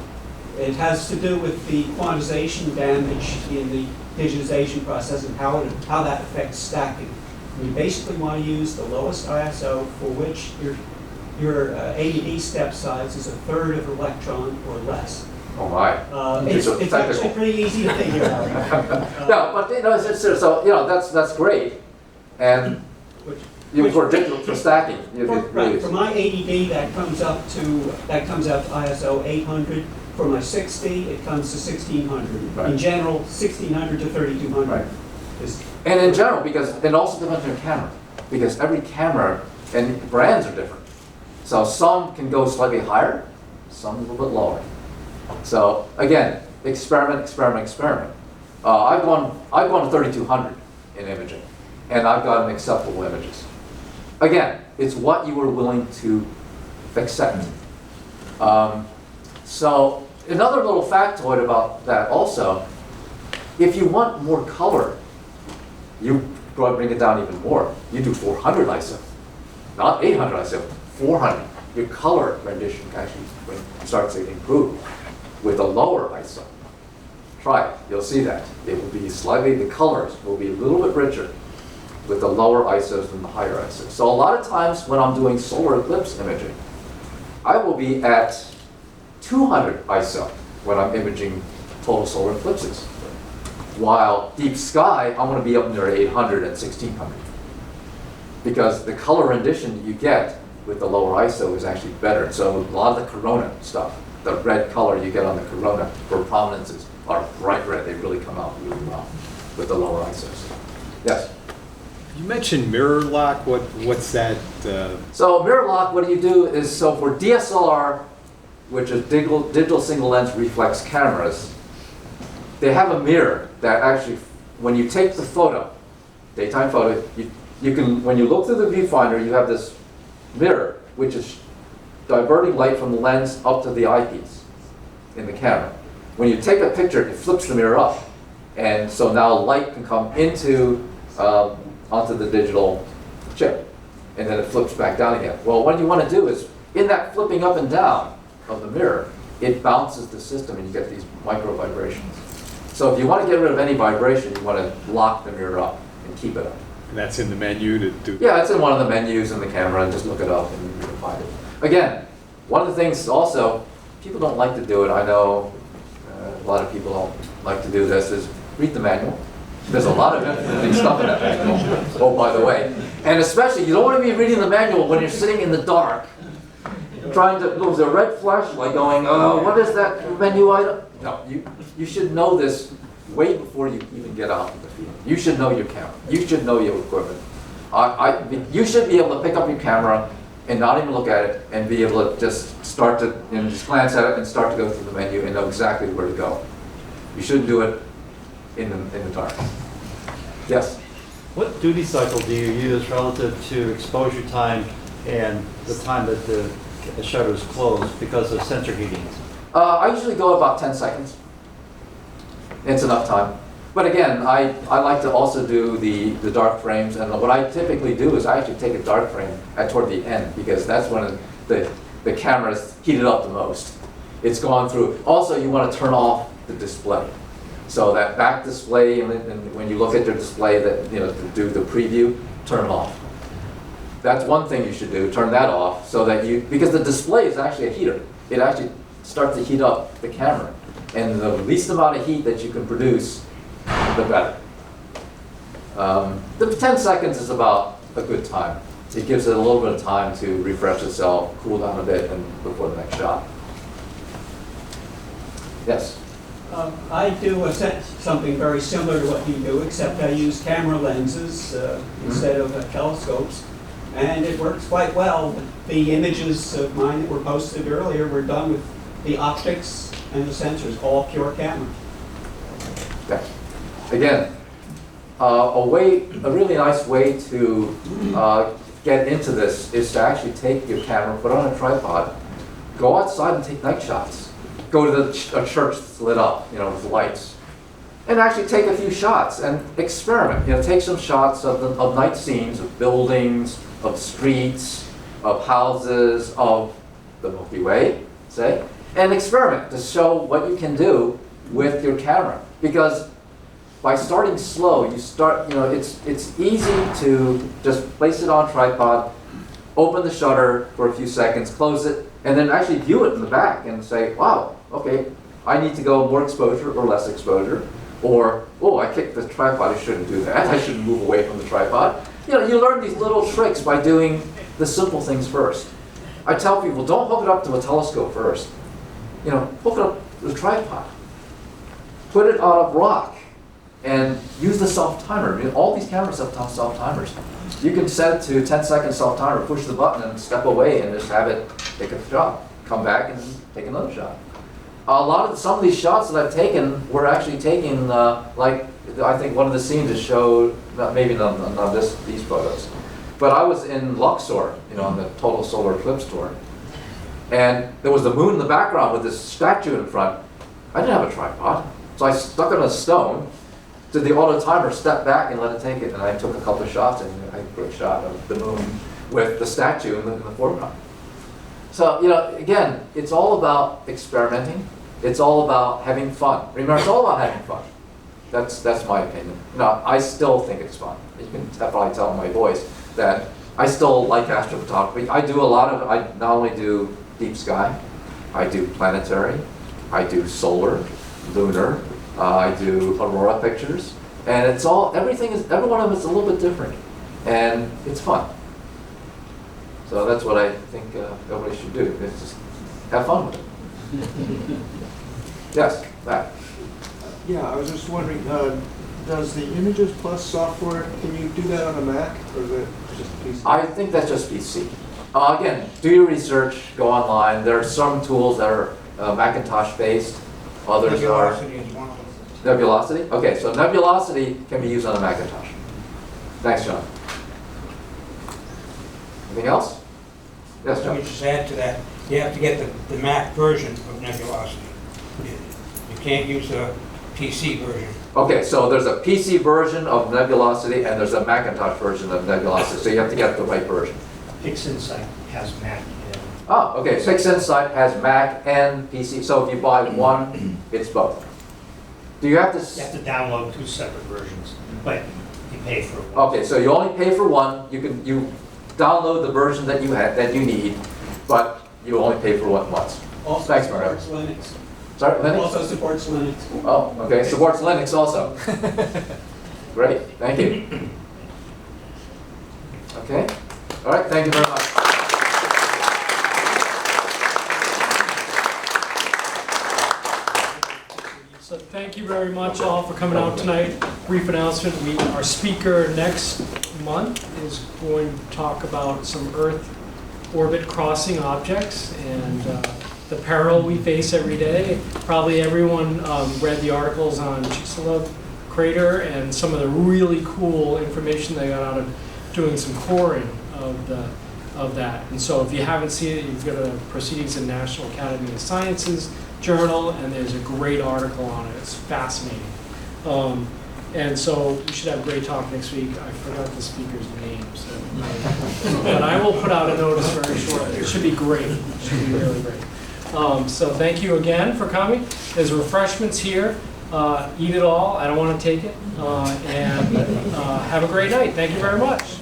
It has to do with the quantization damage in the digitization process and how that affects stacking. You basically want to use the lowest ISO for which your AED step size is 1/3 of an electron or less. Oh my. It's actually pretty easy to figure out. No, but you know, so you know that's great, and for stacking. Right. For my AED, that comes out to ISO 800. For my 60, it comes to 1600. Right. In general, 1600 to 3200. Right. And in general, it also depends on your camera, because every camera and brands are different. So some can go slightly higher, some a little bit lower. So again, experiment. I've gone to 3200 in imaging, and I've gotten acceptable images. Again, it's what you are willing to accept. So another little factoid about that also, if you want more color, you bring it down even more. You do 400 ISO, not 800 ISO, 400. Your color rendition actually starts to improve with a lower ISO. Try it, you'll see that. It will be the colors will be a little bit richer with the lower ISOs than the higher ISOs. So a lot of times when I'm doing solar eclipse imaging, I will be at 200 ISO when I'm imaging total solar eclipses. While deep sky, I'm going to be up near 800 and 1600. Because the color rendition that you get with the lower ISO is actually better. So a lot of the corona stuff the red color you get on the corona for prominences are bright red. They really come out really well with the lower ISOs. Yes? You mentioned mirror lock. What's that? So mirror lock, what you do is, so for DSLR, which is digital single lens reflex cameras, they have a mirror that actually, when you take the photo, daytime photo, you can, when you look through the viewfinder, you have this mirror, which is diverting light from the lens up to the eyepiece in the camera. When you take a picture, it flips the mirror up. And so now light can come into, onto the digital chip. And then it flips back down again. Well, what you want to do is, in that flipping up and down of the mirror, it bounces the system and you get these micro vibrations. So if you want to get rid of any vibration, you want to lock the mirror up and keep it up. And that's in the menu to do. Yeah, it's in one of the menus in the camera, and just look it up and you can find it. Again, one of the things also, people don't like to do it. I know a lot of people don't like to do this, is read the manual. There's a lot of interesting stuff in that manual. Oh, by the way. And especially, you don't want to be reading the manual when you're sitting in the dark, trying to, there's a red flashlight going, oh, what is that menu item? No, you should know this way before you even get out of the field. You should know your camera. You should know your equipment. You should be able to pick up your camera and not even look at it and be able to just start to, just glance at it and start to go through the menu and know exactly where to go. You shouldn't do it in the dark. Yes? What duty cycle do you use relative to exposure time and the time that the shutter is closed because of sensor heating? I usually go about 10 seconds. It's enough time. But again, I like to also do the dark frames, and what I typically do is I actually take a dark frame toward the end, because that's when the camera's heated up the most. It's gone through. Also, you want to turn off the display. So that back display, and when you look at your display, that to do the preview, turn it off. That's one thing you should do, turn that off, so that because the display is actually a heater. It actually starts to heat up the camera. And the least amount of heat that you can produce, the better. The 10 seconds is about a good time. It gives it a little bit of time to refresh itself, cool down a bit, and before the next shot. Yes? I do something very similar to what you do, except I use camera lenses instead of telescopes. And it works quite well. The images of mine that were posted earlier were done with the optics and the sensors, all pure camera. Okay. Again, a really nice way to get into this is to actually take your camera, put it on a tripod, go outside and take night shots. Go to a church that's lit up, with lights, and actually take a few shots and experiment. Take some shots of night scenes, of buildings, of streets, of houses, of the Milky Way, say, and experiment to show what you can do with your camera. Because by starting slow, you start, it's easy to just place it on tripod, open the shutter for a few seconds, close it, and then actually view it in the back and say, wow, okay, I need to go more exposure or less exposure. Or, oh, I kicked the tripod, I shouldn't do that. I shouldn't move away from the tripod. You learn these little tricks by doing the simple things first. I tell people, don't hook it up to a telescope first. Hook it up to the tripod. Put it on a rock and use the self-timer. All these cameras have self-timers. You can set it to 10-second self-timer, push the button and step away and just have it take a shot. Come back and take another shot. Some of these shots that I've taken were actually taken, I think one of the scenes is showed, maybe not these photos, but I was in Luxor, on the total solar eclipse tour, and there was the moon in the background with this statue in front. I didn't have a tripod, so I stuck it on a stone, did the auto timer, stepped back and let it take it, and I took a couple of shots, and I took a shot of the moon with the statue in the foreground. So, again, it's all about experimenting. It's all about having fun. Remember, it's all about having fun. That's my opinion. I still think it's fun. You can probably tell in my voice that I still like astrophotography. I not only do deep sky, I do planetary, I do solar, lunar, I do aurora pictures, and every one of them is a little bit different, and it's fun. So that's what I think everybody should do. Is just have fun with it. Yes, that. Yeah, I was just wondering, does the Images Plus software, can you do that on a Mac, or is it just PC? I think that's just PC. Again, do your research, go online. There are some tools that are Macintosh-based, others are... Nebulosity is one of them. Nebulosity? Okay, so Nebulosity can be used on a Macintosh. Thanks, John. Anything else? Yes, Let John. me just add to that. You have to get the Mac version of Nebulosity. You can't use the PC version. Okay, so there's a PC version of Nebulosity and there's a Macintosh version of Nebulosity, so you have to get the right version. PixInsight has Mac. Oh, okay, PixInsight has Mac and PC, so if you buy one, it's both. Do you have to... You have to download 2 separate versions, but you pay for one. Okay, so you only pay for one. You download the version that you need, but you only pay for one once. Also Thanks, Mario. supports Linux. Sorry, Linux? Also supports Linux. Oh, okay, supports Linux also. Great, thank you. Okay, all right, thank you very much. So thank you very much all for coming out tonight. Brief announcement, our speaker next month is going to talk about some Earth orbit crossing objects and the peril we face every day. Probably everyone read the articles on Chicxulub crater and some of the really cool information they got out of doing some coring of that. And so if you haven't seen it, you've got a Proceedings in National Academy of Sciences journal, and there's a great article on it. It's fascinating. And so we should have a great talk next week. I forgot the speaker's name, so but I will put out a notice very shortly. It should be great. It should be really great. So thank you again for coming. There's refreshments here. Eat it all. I don't want to take it. And have a great night. Thank you very much.